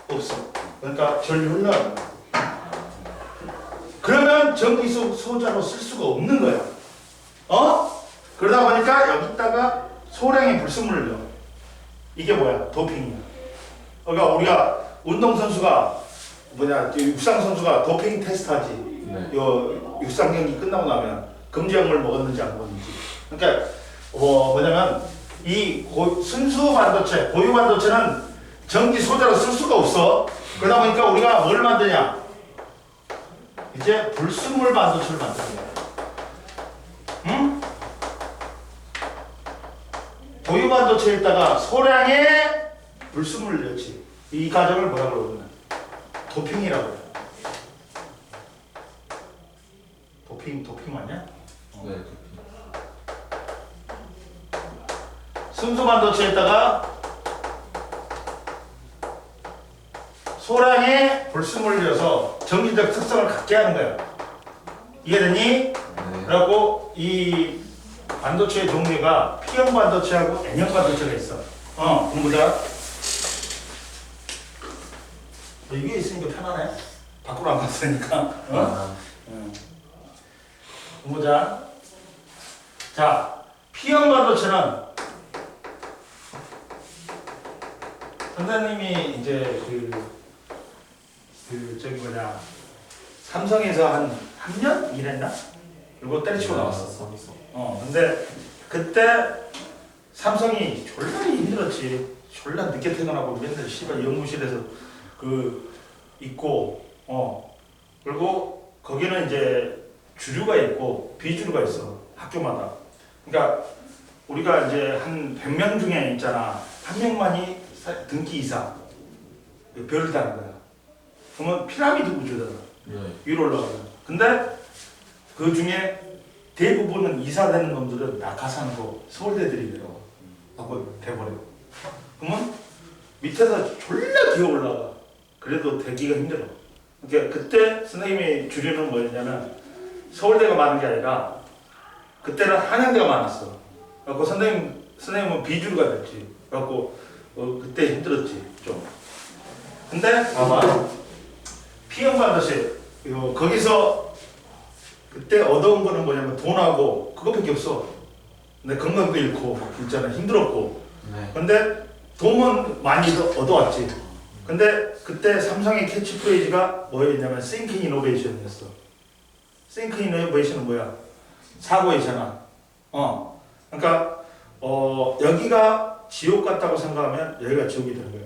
없어. 그러니까 전류 흘러가는 거야. 그러면 전기 소자로 쓸 수가 없는 거야. 그러다 보니까 여기다가 소량의 불순물을 넣어. 이게 뭐야? 도핑이야. 그러니까 우리가 운동선수가 육상선수가 도핑 테스트 하지. 네. 요 육상 경기 끝나고 나면 금지약물 먹었는지 안 먹었는지. 그러니까 뭐냐면 이 순수 반도체, 고유 반도체는 전기 소재로 쓸 수가 없어. 그러다 보니까 우리가 뭘 만드냐? 이제 불순물 반도체를 만드는 거야. 응? 고유 반도체에다가 소량의 불순물을 넣지. 이 과정을 뭐라고 그러냐면 도핑이라고 해요. 도핑 맞냐? 네. 순수 반도체에다가 소량의 불순물을 넣어서 전기적 특성을 갖게 하는 거야. 이해되니? 네. 그리고 이 반도체의 종류가 P형 반도체하고 N형 반도체가 있어. 공부자. 이게 있으니까 편하네. 밖으로 안 갔으니까. 공부자. 자, P형 반도체는 선생님이 이제 저기 뭐냐 삼성에서 한 3년 일했나? 그리고 때려치고 나왔어. 삼성. 근데 그때 삼성이 졸라 힘들었지. 졸라 늦게 퇴근하고 맨날 씨발 연구실에서 있고 그리고 거기는 이제 주류가 있고 비주류가 있어 학교마다. 그러니까 우리가 이제 한 100명 중에 있잖아 한 명만이 등기 이상 별을 다는 거야. 그러면 피라미드 구조잖아. 네. 위로 올라가잖아. 근데 그 중에 대부분은 이사되는 놈들은 낙하산고 서울대들이 하고 돼버려. 그러면 밑에서 졸라 기어 올라가. 그래도 되기가 힘들어. 그러니까 그때 선생님이 주류는 뭐였냐면 서울대가 많은 게 아니라 그때는 한양대가 많았어. 그래갖고 선생님은 비주류가 됐지. 그래갖고 그때 힘들었지 좀. 근데 봐봐 P형 반도체 거기서 그때 얻어온 거는 뭐냐면 돈하고 그것밖에 없어. 근데 건강도 잃고 있잖아 힘들었고. 네. 근데 돈은 많이 얻어왔지. 근데 그때 삼성의 캐치프레이즈가 뭐였냐면 Think Innovation이었어. Think Innovation은 뭐야? 사고이잖아. 그러니까 여기가 지옥 같다고 생각하면 여기가 지옥이 되는 거야.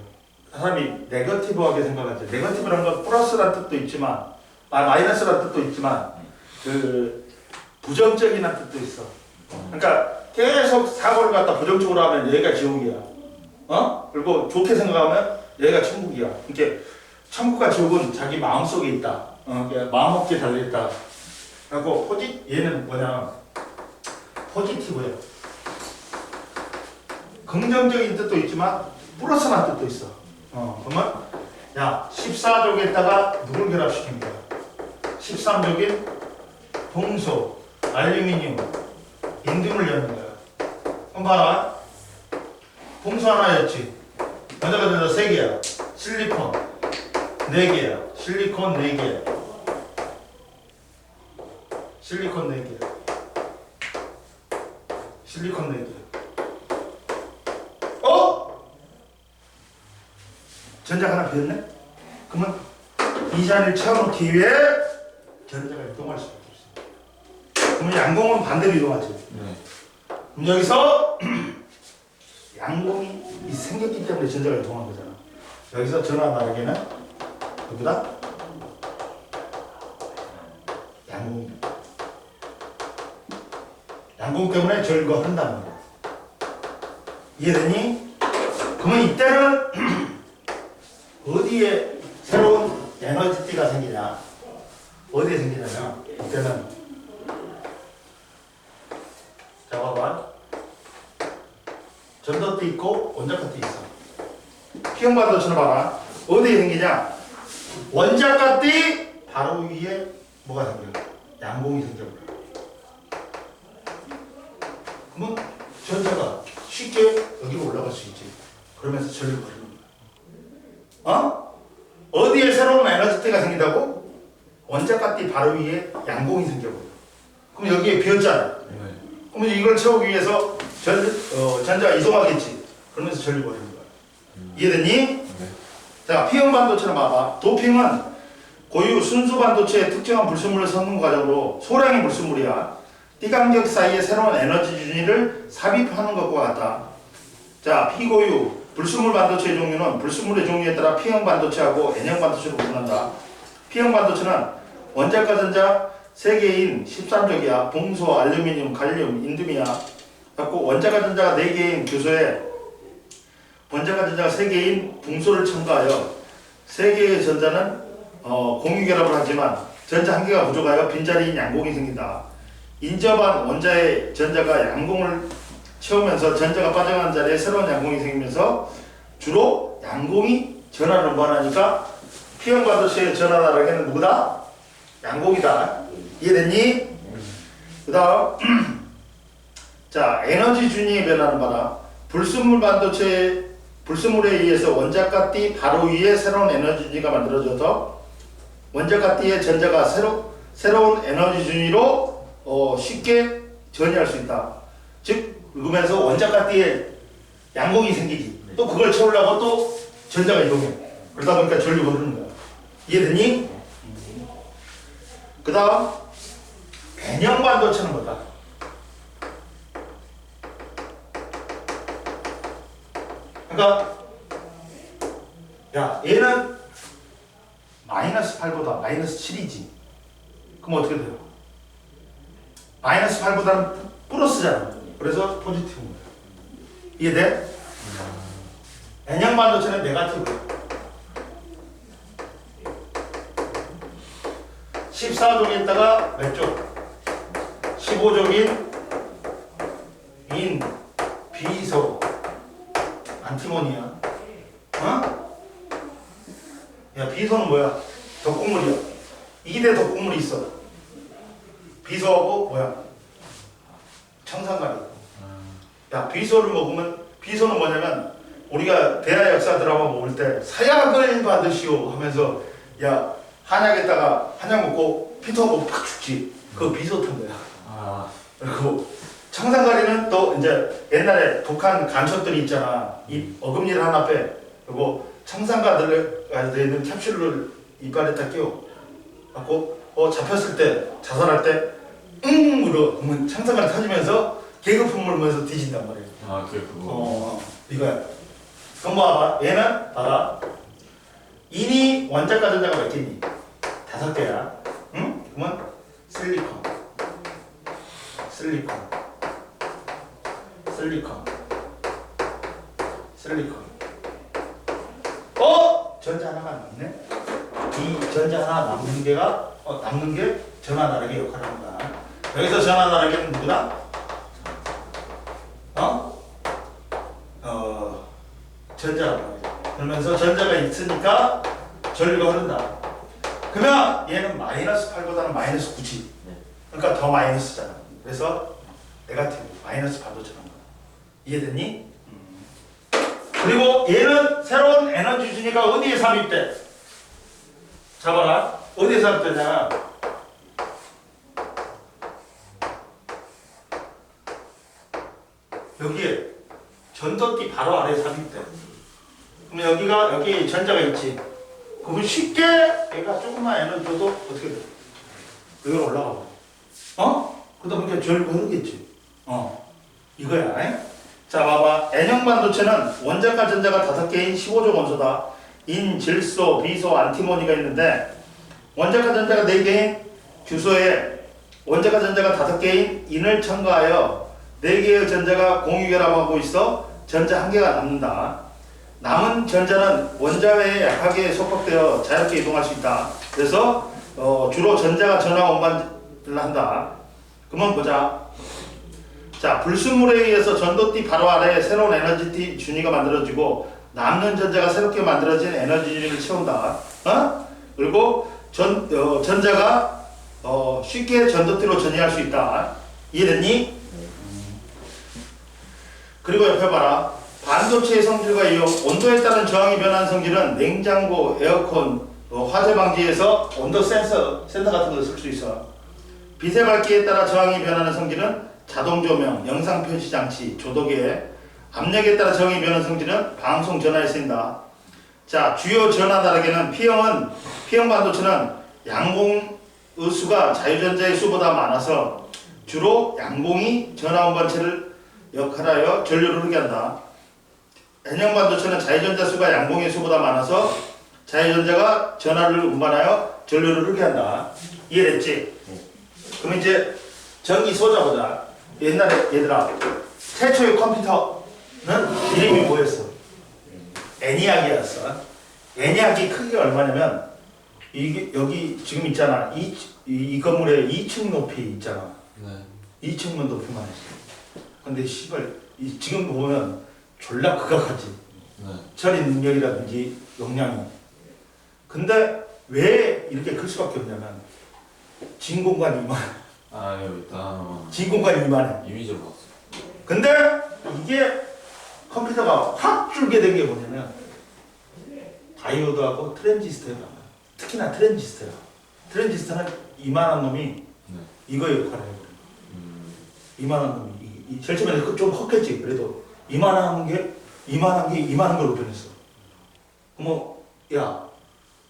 사람이 네거티브하게 생각하지. 네거티브라는 건 플러스라는 뜻도 있지만, 마이너스라는 뜻도 있지만, 부정적인 뜻도 있어. 그러니까 계속 사고를 갖다 부정적으로 하면 여기가 지옥이야. 그리고 좋게 생각하면 여기가 천국이야. 그러니까 천국과 지옥은 자기 마음 속에 있다. 마음 먹기에 달려 있다. 그리고 얘는 뭐냐? 포지티브야. 긍정적인 뜻도 있지만 플러스한 뜻도 있어. 그러면 야 14족에다가 누굴 결합시킨 거야? 13족인 동소, 알루미늄, 인dim을 넣는 거야. 그럼 봐라. 동소 하나였지. 먼저가 3개야. 실리콘 4개야. 실리콘 4개야. 실리콘 4개야. 실리콘 4개. 전자가 하나 비었네? 그러면 이 자리를 채워놓기 위해 전자가 이동할 수밖에 없어. 그러면 양공은 반대로 이동하지. 네. 그럼 여기서 양공이 생겼기 때문에 전자가 이동한 거잖아. 여기서 전화 나르기는 누구다? 양공. 양공 때문에 절거한다는 거야. 이해되니? 그러면 이때는 어디에 새로운 에너지띠가 생기냐? 어디에 생기냐면 이때는 자 봐봐. 전도띠 있고 원자가띠 있어. P형 반도체는 봐봐. 어디에 생기냐? 원자가띠 바로 위에 뭐가 생겨? 양공이 생겨버려. 그러면 전자가 쉽게 여기로 올라갈 수 있지. 그러면서 전류가 흐르는 거야. 어디에 새로운 에너지띠가 생긴다고? 원자가띠 바로 위에 양공이 생겨버려. 그럼 여기에 비었잖아. 네. 그러면 이걸 채우기 위해서 전자가 이동하겠지. 그러면서 전류가 흐르는 거야. 이해됐니? 네. 자, P형 반도체는 봐봐. 도핑은 고유 순수 반도체의 특정한 불순물을 섞는 과정으로 소량의 불순물이야. 띠간격 사이에 새로운 에너지 준위를 삽입하는 것과 같다. 자, 피고유 불순물 반도체의 종류는 불순물의 종류에 따라 P형 반도체하고 N형 반도체로 구분한다. P형 반도체는 원자과 전자 3개인 13족이야. 봉소, 알루미늄, 갈륨, 인두미야. 갖고 원자과 전자가 4개인 교소에 원자과 전자가 3개인 붕소를 첨가하여 3개의 전자는 공유결합을 하지만 전자 1개가 부족하여 빈자리인 양공이 생긴다. 인접한 원자의 전자가 양공을 채우면서 전자가 빠져가는 자리에 새로운 양공이 생기면서 주로 양공이 전하를 원하니까 P형 반도체의 전하라는 누구다? 양공이다. 이해됐니? 그 다음 자, 에너지 준위의 변화는 봐라. 불순물에 의해서 원자과 띠 바로 위에 새로운 에너지 준위가 만들어져서 원자과 띠의 전자가 새로운 에너지 준위로 쉽게 전이할 수 있다. 즉 그러면서 원자과 띠에 양공이 생기지. 또 그걸 채우려고 또 전자가 이동해. 그러다 보니까 전류가 흐르는 거야. 이해됐니? 그 다음 N형 반도체는 뭐다? 그러니까 야 얘는 마이너스 8보다 마이너스 7이지. 그럼 어떻게 돼요? 마이너스 8보다는 플러스잖아. 그래서 포지티브인 거야. 이해돼? N형 반도체는 네거티브야. 14족에다가 몇 족? 15족인 인, 비소, 안티모니아. 어? 야, 비소는 뭐야? 덕곡물이야. 2대 덕곡물이 있어. 비소하고 뭐야? 청산가리. 야, 비소를 먹으면, 비소는 뭐냐면 우리가 대하 역사 드라마 먹을 때 사약을 받으시오 하면서 야, 한약에다가 한약 먹고 피터 먹고 팍 죽지. 그거 비소 탄 거야. 그리고 청산가리는 또 이제 옛날에 독한 간첩들이 있잖아. 이 어금니를 하나 빼. 그리고 청산가들에 있는 캡슐을 이빨에다 끼워. 갖고 잡혔을 때 자살할 때 그러면 청산가리 터지면서 계급품 물면서 뒤진단 말이야. 아, 그게 그거. 이거야. 그럼 봐봐. 얘는 봐라. 인이 원자과 전자가 몇 개니? 5개야. 응? 그러면 실리콘. 전자 하나가 남네. 이 전자 하나 남는 게가 남는 게 전화 나르기 역할을 합니다. 여기서 전화 나르기는 누구다? 전자라고 합니다. 그러면서 전자가 있으니까 전류가 흐른다. 그러면 얘는 마이너스 8보다는 마이너스 9지. 그러니까 더 마이너스잖아. 그래서 네거티브, 마이너스 반도체라는 거야. 이해됐니? 그리고 얘는 새로운 에너지 준위가 어디에 삽입돼? 잡아라. 어디에 삽입되냐? 여기에 전도띠 바로 아래에 삽입돼. 그럼 여기 전자가 있지. 그러면 쉽게 얘가 조금만 에너지 줘도 어떻게 돼? 여기로 올라가 봐. 그러다 보니까 전류가 흐르겠지. 이거야. 에? 자, 봐봐. N형 반도체는 원자과 전자가 5개인 15족 원소다. 인, 질소, 비소, 안티모니가 있는데 원자과 전자가 4개인 규소에 원자과 전자가 5개인 인을 첨가하여 4개의 전자가 공유결합하고 있어 전자 1개가 남는다. 남은 전자는 원자외에 약하게 속박되어 자유롭게 이동할 수 있다. 그래서 주로 전자가 전하 운반을 한다. 그러면 보자. 자, 불순물에 의해서 전도띠 바로 아래에 새로운 에너지띠 준위가 만들어지고 남는 전자가 새롭게 만들어진 에너지 준위를 채운다. 그리고 전자가 쉽게 전도띠로 전이할 수 있다. 이해됐니? 그리고 옆에 봐라. 반도체의 성질과 이용, 온도에 따른 저항이 변하는 성질은 냉장고, 에어컨, 화재 방지에서 온도 센서 같은 거 쓸 수 있어. 빛의 밝기에 따라 저항이 변하는 성질은 자동 조명, 영상 표시 장치, 조도계, 압력에 따라 저항이 변하는 성질은 방송 전화에 쓰인다. 자, 주요 전화 다르게는 P형 반도체는 양공의 수가 자유전자의 수보다 많아서 주로 양봉이 전하운반체를 역할하여 전류를 흐르게 한다. N형 반도체는 자유전자 수가 양봉의 수보다 많아서 자유전자가 전하를 운반하여 전류를 흐르게 한다. 이해됐지? 그럼 이제 전기 소자 보자. 옛날에 얘들아 최초의 컴퓨터는 이름이 뭐였어? 애니악이었어. 애니악이 크기가 얼마냐면 이게 여기 지금 있잖아. 이 건물에 2층 높이 있잖아. 네. 2층만 높이만 했어. 근데 씨발 지금 보면 졸라 극악하지. 네. 처리 능력이라든지 용량이. 근데 왜 이렇게 클 수밖에 없냐면 진 공간이 이만. 아 여기 있다. 진 공간이 이만해. 이미지로 봤어. 근데 이게 컴퓨터가 확 줄게 된 게 뭐냐면 다이오드하고 트랜지스터가 특히나 트랜지스터야. 트랜지스터는 이만한 놈이 네. 이거 역할을 해버려. 이만한 놈이 제일 처음에 좀 컸겠지. 그래도 이만한 게 이만한 걸로 변했어. 그럼 야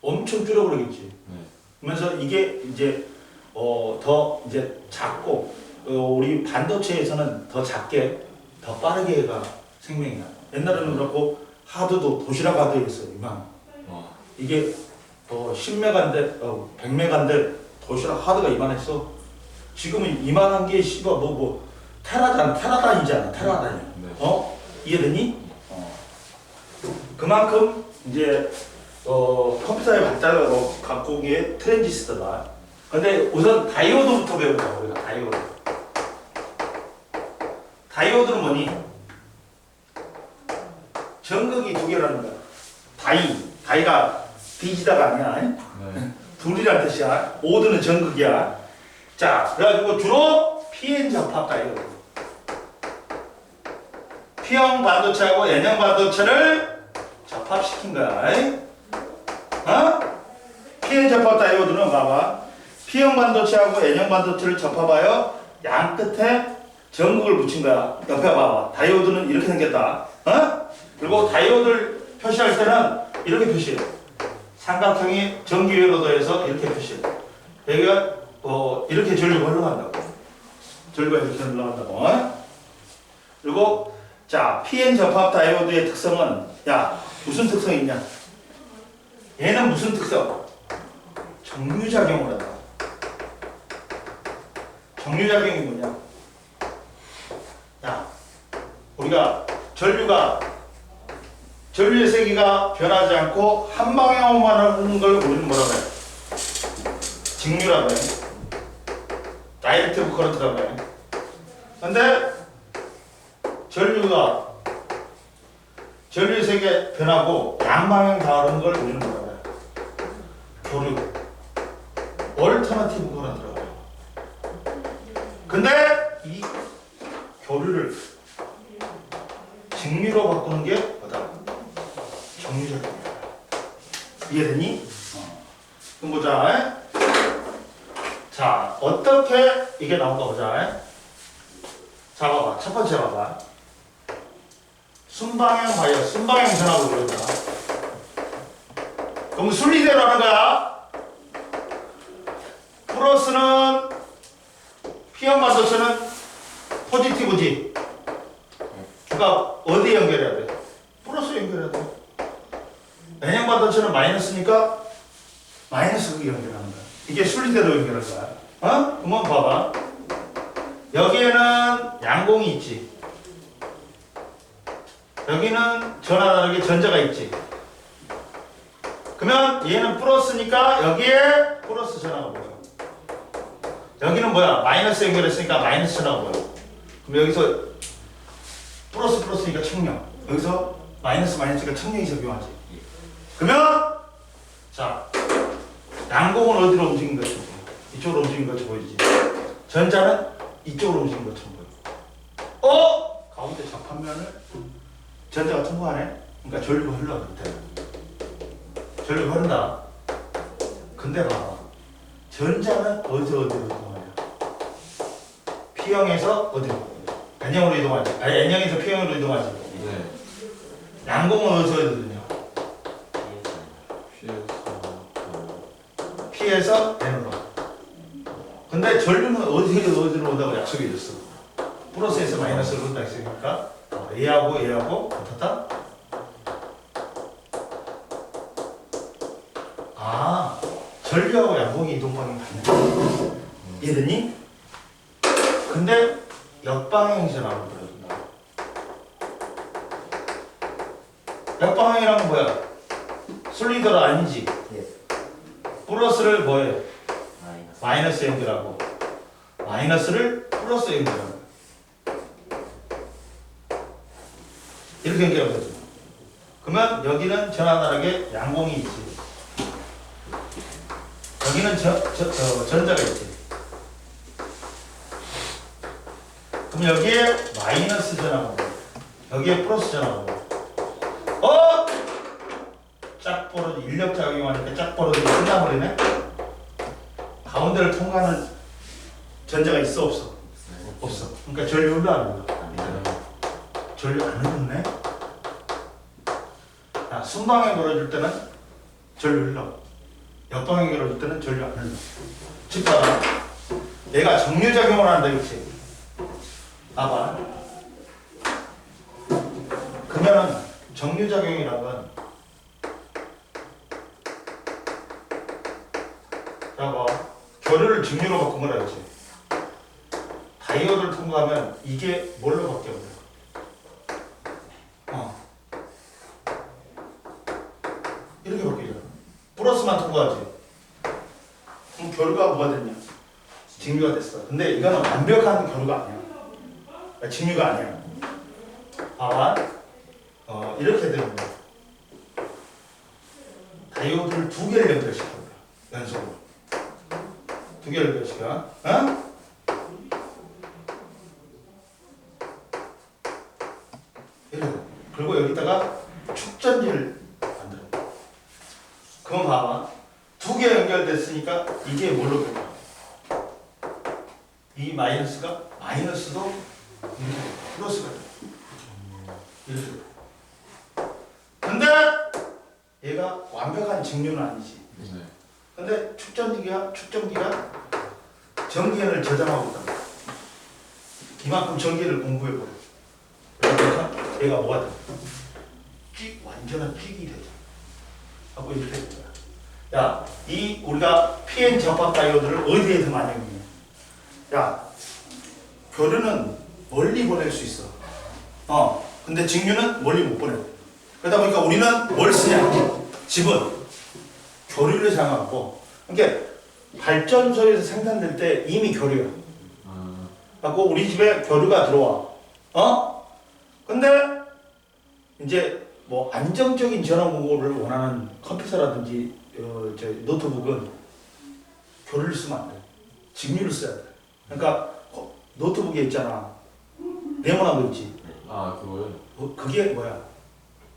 엄청 줄어버리겠지. 네. 그러면서 이게 이제 더 이제 작고 우리 반도체에서는 더 작게 더 빠르게가 생명이야. 옛날에는 그렇고 하드도 도시락 하드였어. 이만. 이게 10메가인데 100메가인데 도시락 하드가 이만했어. 지금은 이만한 게 씨발 뭐 테라단이잖아. 테라단이. 네. 이해되니? 그만큼 이제 컴퓨터의 발달을 갖고 온 게 트랜지스터다. 근데 우선 다이오드부터 배우자. 우리가 다이오드. 다이오드는 뭐니? 전극이 두 개라는 거야. 다이가 디지다가 아니야. 네. 둘이란 뜻이야. 오드는 전극이야. 자, 그래가지고 주로 PN 접합 다이오드. P형 반도체하고 N형 반도체를 접합시킨 거야. PN 접합 다이오드는 봐봐. P형 반도체하고 N형 반도체를 접합하여 양 끝에 전극을 붙인 거야. 옆에 봐봐. 다이오드는 이렇게 생겼다. 그리고 다이오드를 표시할 때는 이렇게 표시해. 삼각형이 전기회로 더해서 이렇게 표시해. 여기가 이렇게 전류가 흘러간다고. 전류가 이렇게 흘러간다고. 그리고 자, PN 접합 다이오드의 특성은 무슨 특성이 있냐? 얘는 무슨 특성? 정류작용을 한다. 정류작용이 뭐냐? 우리가 전류의 세기가 변하지 않고 한 방향으로만 하는 걸 우리는 뭐라고 해? 직류라고 해. 다이렉티브 커런트라고 해. 근데 전류의 세기가 변하고 양방향 다르는 걸 우리는 뭐라고 해? 교류. 얼터너티브 커런트라고 해. 근데 이 교류를 직류로 바꾸는 게 뭐다? 정류작용이야. 이해되니? 그럼 보자. 자, 어떻게 이게 나온가 보자. 자, 봐봐. 첫 번째 봐봐. 순방향 바이어, 순방향 전압을 그린다. 그럼 순리대로 하는 거야. 플러스는 P형 반도체는 포지티브지. 그러니까 어디에 연결해야 돼? 플러스 연결해야 돼. N형 반도체는 마이너스니까 마이너스 극에 연결하는 거야. 이게 순리대로 연결할 거야. 그러면 봐봐. 여기에는 양공이 있지. 여기는 전하 다르게 전자가 있지. 그러면 얘는 플러스니까 여기에 플러스 전하가 보여. 여기는 뭐야? 마이너스 연결했으니까 마이너스 전하가 보여. 그럼 여기서 플러스니까 청력. 여기서 마이너스가 청력이 적용하지. 그러면 자, 양공은 어디로 움직인 것처럼 보여? 이쪽으로 움직인 것처럼 보이지. 전자는 이쪽으로 움직인 것처럼 보여. 가운데 접합면을 전자가 통과하네. 그러니까 전류가 흘러. 전류가 흐른다. 근데 봐봐. 전자는 어디로 이동하냐? P형에서 어디로? N형으로 이동하지. 아니 N형에서 P형으로 이동하지. 네. 양공은 어디서 이동하냐? P에서 N으로. 근데 근데 전류는 어디로 온다고 약속해 줬어. 플러스에서 마이너스로 온다 했으니까 A하고 붙었다. 아, 전류하고 양봉이 이동 방향이 같네. 이해되니? 근데 역방향 전압을 보여준다. 역방향이란 건 뭐야? 솔리더라 아니지? 예. 플러스를 뭐해? 마이너스. 마이너스 연결하고 마이너스를 플러스 연결하고 이렇게 연결하면 되죠. 그러면 여기는 전하나락에 양봉이 있지. 여기는 전자가 있지. 그럼 여기에 마이너스 전하고 여기에 플러스 전하고 짝 벌어지 인력 작용하니까 짝 벌어지고 끝나버리네. 가운데를 통과하는 전자가 있어 없어? 없어. 그러니까 전류 흘러 안 흘러? 전류 안 흐르네. 자, 순방향 걸어줄 때는 전류 흘러. 역방향 걸어줄 때는 전류 안 흘러. 즉 봐라. 얘가 정류작용을 한다 그치? 봐봐. 그러면은 정류작용이란 건 자, 봐. 교류를 직류로 바꾼 거라 했지. 다이오드를 통과하면 이게 뭘로 바뀌어? 이렇게 바뀌잖아. 플러스만 통과하지. 그럼 교류가 뭐가 됐냐? 직류가 됐어. 근데 이거는 완벽한 교류가 아니야. 직류가 아니야. 봐봐. 이렇게 되는 거야. 다이오드를 두 개를 연결시켜. 연속으로. 두 개를 연결시켜. 이렇게. 그리고 여기다가 축전지를 만들어. 그럼 봐봐. 두 개 연결됐으니까 이게 뭘로 변해? 이 마이너스가 마이너스도 이렇게 플러스가 돼. 이렇게. 근데 얘가 완벽한 직류는 아니지. 네. 근데 축전기가 전기를 저장하고 있다. 이만큼 전기를 공부해버려. 그러니까 얘가 뭐가 돼? 완전한 찍이 되죠. 하고 이렇게 되는 거야. 야, 이 우리가 PN 접합 다이오드를 어디에서 많이用? 야, 교류는 멀리 보낼 수 있어. 근데 직류는 멀리 못 보내. 그러다 보니까 우리는 뭘 쓰냐? 집은 교류를 사용하고, 그러니까 발전소에서 생산될 때 이미 교류야. 갖고 우리 집에 교류가 들어와. 근데 이제 뭐 안정적인 전원 공급을 원하는 컴퓨터라든지 노트북은 교류를 쓰면 안 돼. 직류를 써야 돼. 그러니까 노트북에 있잖아. 네모난 거 있지. 그거요? 그게 뭐야?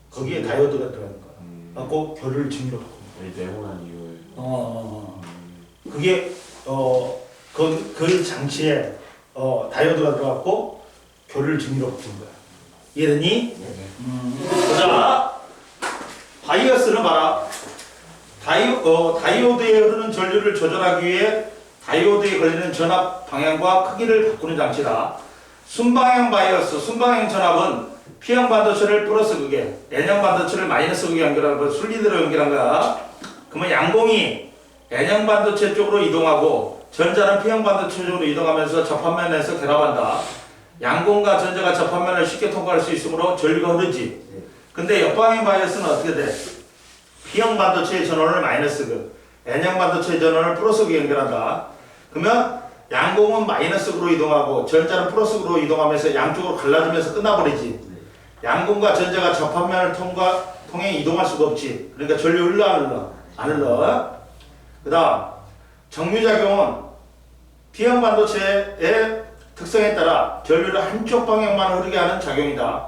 거기에 다이오드가 들어가는 거야. 갖고 교류를 직류로 바꾸는 거야. 이 네모난 이유예요. 그게 그 장치에 다이오드가 들어갔고 교류를 직류로 바꾸는 거야. 이해되니? 네. 보자. 바이어스는 봐라. 다이오드에 흐르는 전류를 조절하기 위해 다이오드에 걸리는 전압 방향과 크기를 바꾸는 장치다. 순방향 바이어스, 순방향 전압은 P형 반도체를 플러스 극에, N형 반도체를 마이너스 극에 연결한 거, 순리대로 연결한 거야. 그러면 양봉이 N형 반도체 쪽으로 이동하고 전자는 P형 반도체 쪽으로 이동하면서 접합면에서 결합한다. 양봉과 전자가 접합면을 쉽게 통과할 수 있으므로 전류가 흐르지. 근데 역방향 바이어스는 어떻게 돼? P형 반도체의 전원을 마이너스 극, N형 반도체의 전원을 플러스 극에 연결한다. 그러면 양봉은 마이너스 극으로 이동하고 전자는 플러스 극으로 이동하면서 양쪽으로 갈라지면서 끝나버리지. 양봉과 전자가 접합면을 통해 이동할 수가 없지. 그러니까 전류 흘러 안 흘러? 안 흘러. 그 다음 정류작용은 P형 반도체의 특성에 따라 전류를 한쪽 방향만 흐르게 하는 작용이다.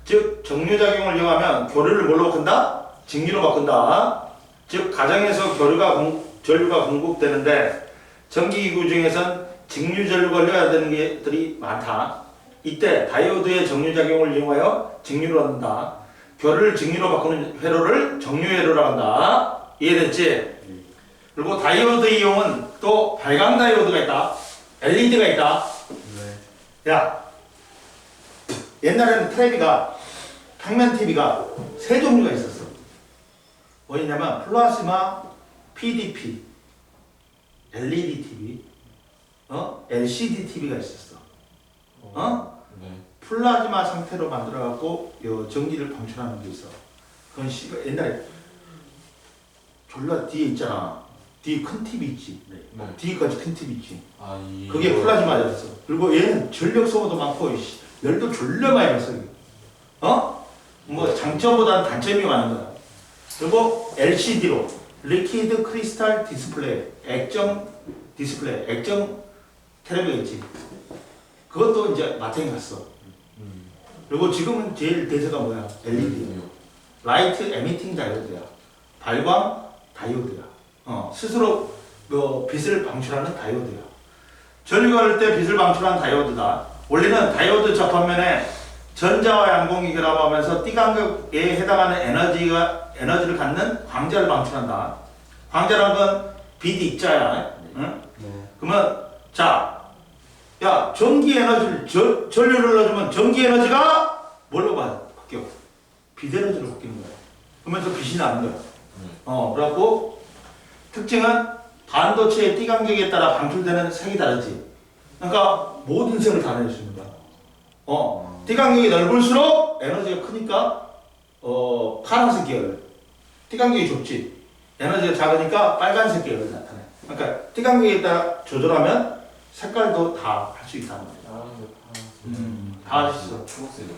즉 정류작용을 이용하면 교류를 뭘로 바꾼다? 직류로 바꾼다. 즉 가정에서 전류가 공급되는데 전기기구 중에선 직류 전류가 흘러야 되는 것들이 많다. 이때 다이오드의 정류작용을 이용하여 직류를 얻는다. 교류를 직류로 바꾸는 회로를 정류회로라고 한다. 이해됐지? 그리고 다이오드 이용은 또 발광 다이오드가 있다. LED가 있다. 네. 야, 옛날에는 텔레비가 평면 TV가 세 종류가 있었어. 뭐였냐면 플라즈마, PDP, LED TV, LCD TV가 있었어. 네. 플라즈마 상태로 만들어갖고 요 전기를 방출하는 게 있어. 그건 옛날에 졸라 뒤에 있잖아. 뒤에 큰 TV 있지. 네. 뒤에까지 큰 TV 있지. 아, 이. 그게 플라즈마였어. 그리고 얘는 전력 소모도 많고 열도 졸라 많이 났어. 뭐 장점보다는 단점이 많은 거야. 그리고 LCD로 리퀴드 크리스탈 디스플레이, 액정 디스플레이, 액정 텔레비가 있지. 그것도 이제 마탱이 갔어. 그리고 지금은 제일 대세가 뭐야? LED. 라이트 에미팅 다이오드야. 발광 다이오드야. 스스로 빛을 방출하는 다이오드야. 전류가 흘 때 빛을 방출하는 다이오드다. 원래는 다이오드 접합면에 전자와 양공이 결합하면서 띠간격에 해당하는 에너지를 갖는 광자를 방출한다. 광자란 건 빛 입자야. 응? 네. 그러면 자, 야 전기 에너지를 전류를 넣어주면 전기 에너지가 뭘로 바뀌어? 빛 에너지로 바뀌는 거야. 그러면서 빛이 나는 거야. 그래갖고 특징은 반도체의 띠간격에 따라 방출되는 색이 다르지. 그러니까 모든 색을 다 낼 수 있는 거야. 띠간격이 넓을수록 에너지가 크니까 파란색 계열. 띠간격이 좁지. 에너지가 작으니까 빨간색 계열이 나타나. 그러니까 띠간격에 따라 조절하면 색깔도 다 할 수 있다는 거야. 다 할 수 있어. 초록색이요.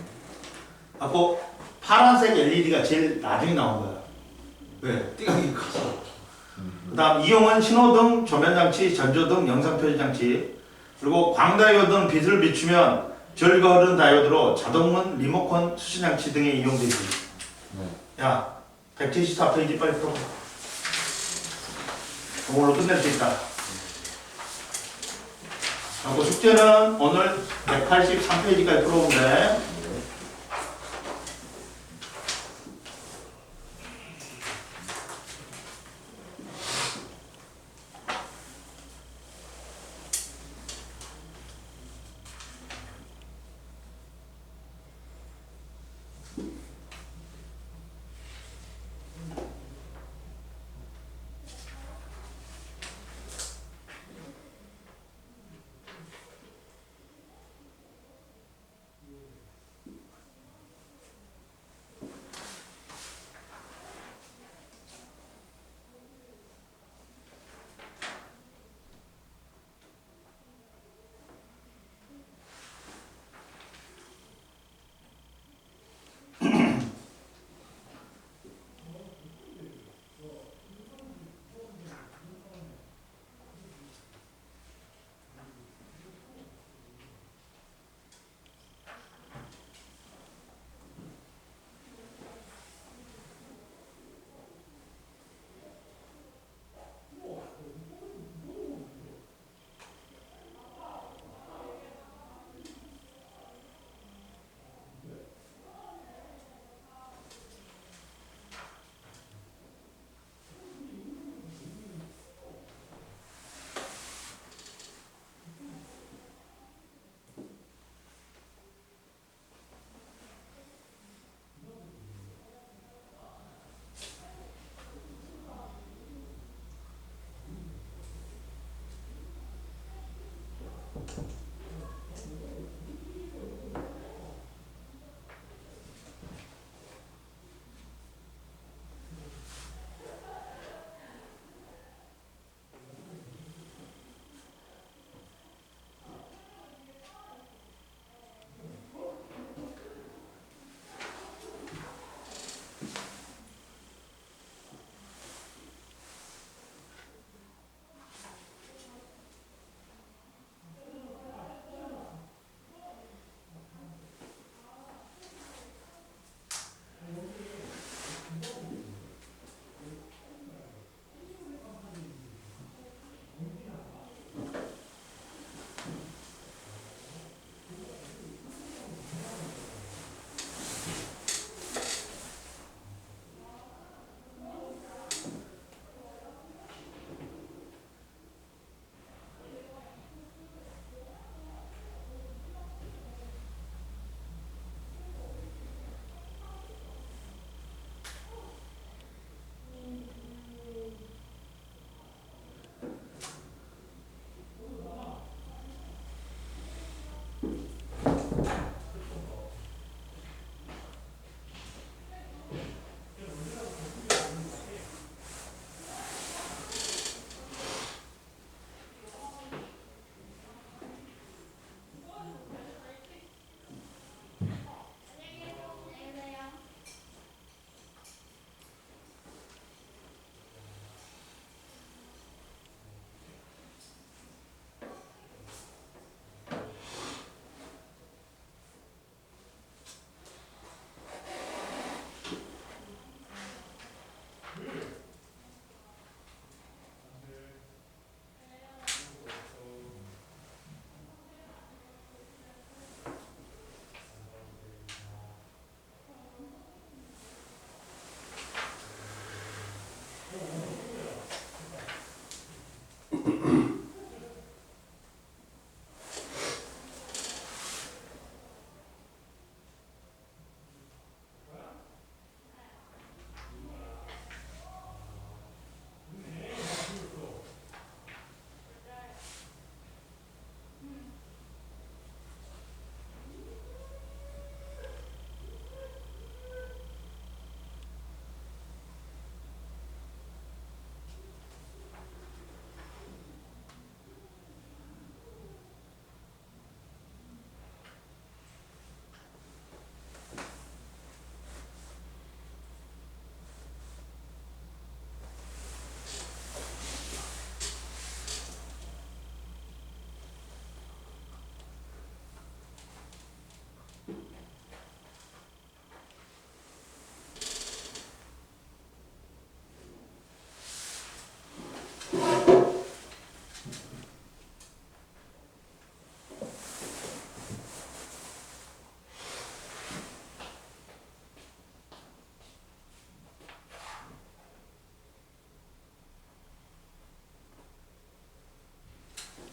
하고 파란색 LED가 제일 나중에 나온 거야. 왜? 띠간격이 커서. 그 다음 이용은 신호등, 조면장치, 전조등, 영상표시장치. 그리고 광다이오드는 빛을 비추면 전류가 흐르는 다이오드로 자동문, 리모컨, 수신장치 등에 이용되지. 네. 야, 174페이지 빨리 풀어봐. 이걸로 끝낼 수 있다. 하고 숙제는 오늘 183페이지까지 풀어보면 돼.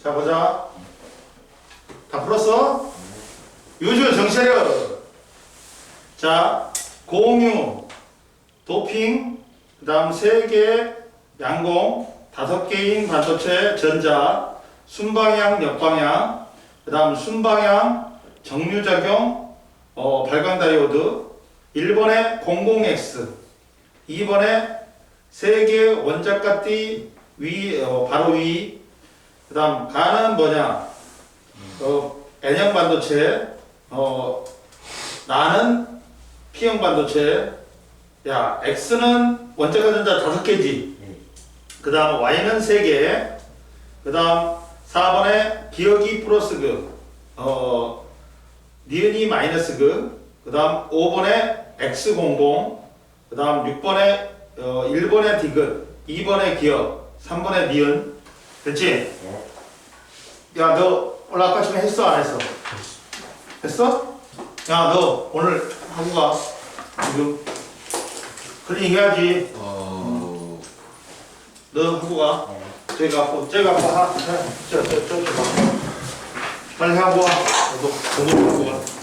자 보자. 다 풀었어? 요즘 정체력. 자 공유, 도핑, 그 다음 3개 양공, 5개인 반도체 전자, 순방향 역방향, 그 다음 순방향 정류작용 발광다이오드, 1번에 00X, 2번에 3개 원자가띠 바로 위, 그 다음 가는 뭐냐 N형 반도체, 나는 P형 반도체. 야 X는 원자가 전자 5개지. 그 다음 Y는 3개. 그 다음 4번에 기억이 플러스 니은이 마이너스 그 다음 5번에 X00, 그 다음 6번에 1번에 디귿, 2번에 기억, 3번에 니은. 됐지? 야 너 오늘 아까 전에 했어 안 했어? 했어? 야 너 오늘 하고 가 지금. 클리닝 해야지. 너 하고 가. 저기 갖고 저 빨리 하고 와. 너도 하고 가.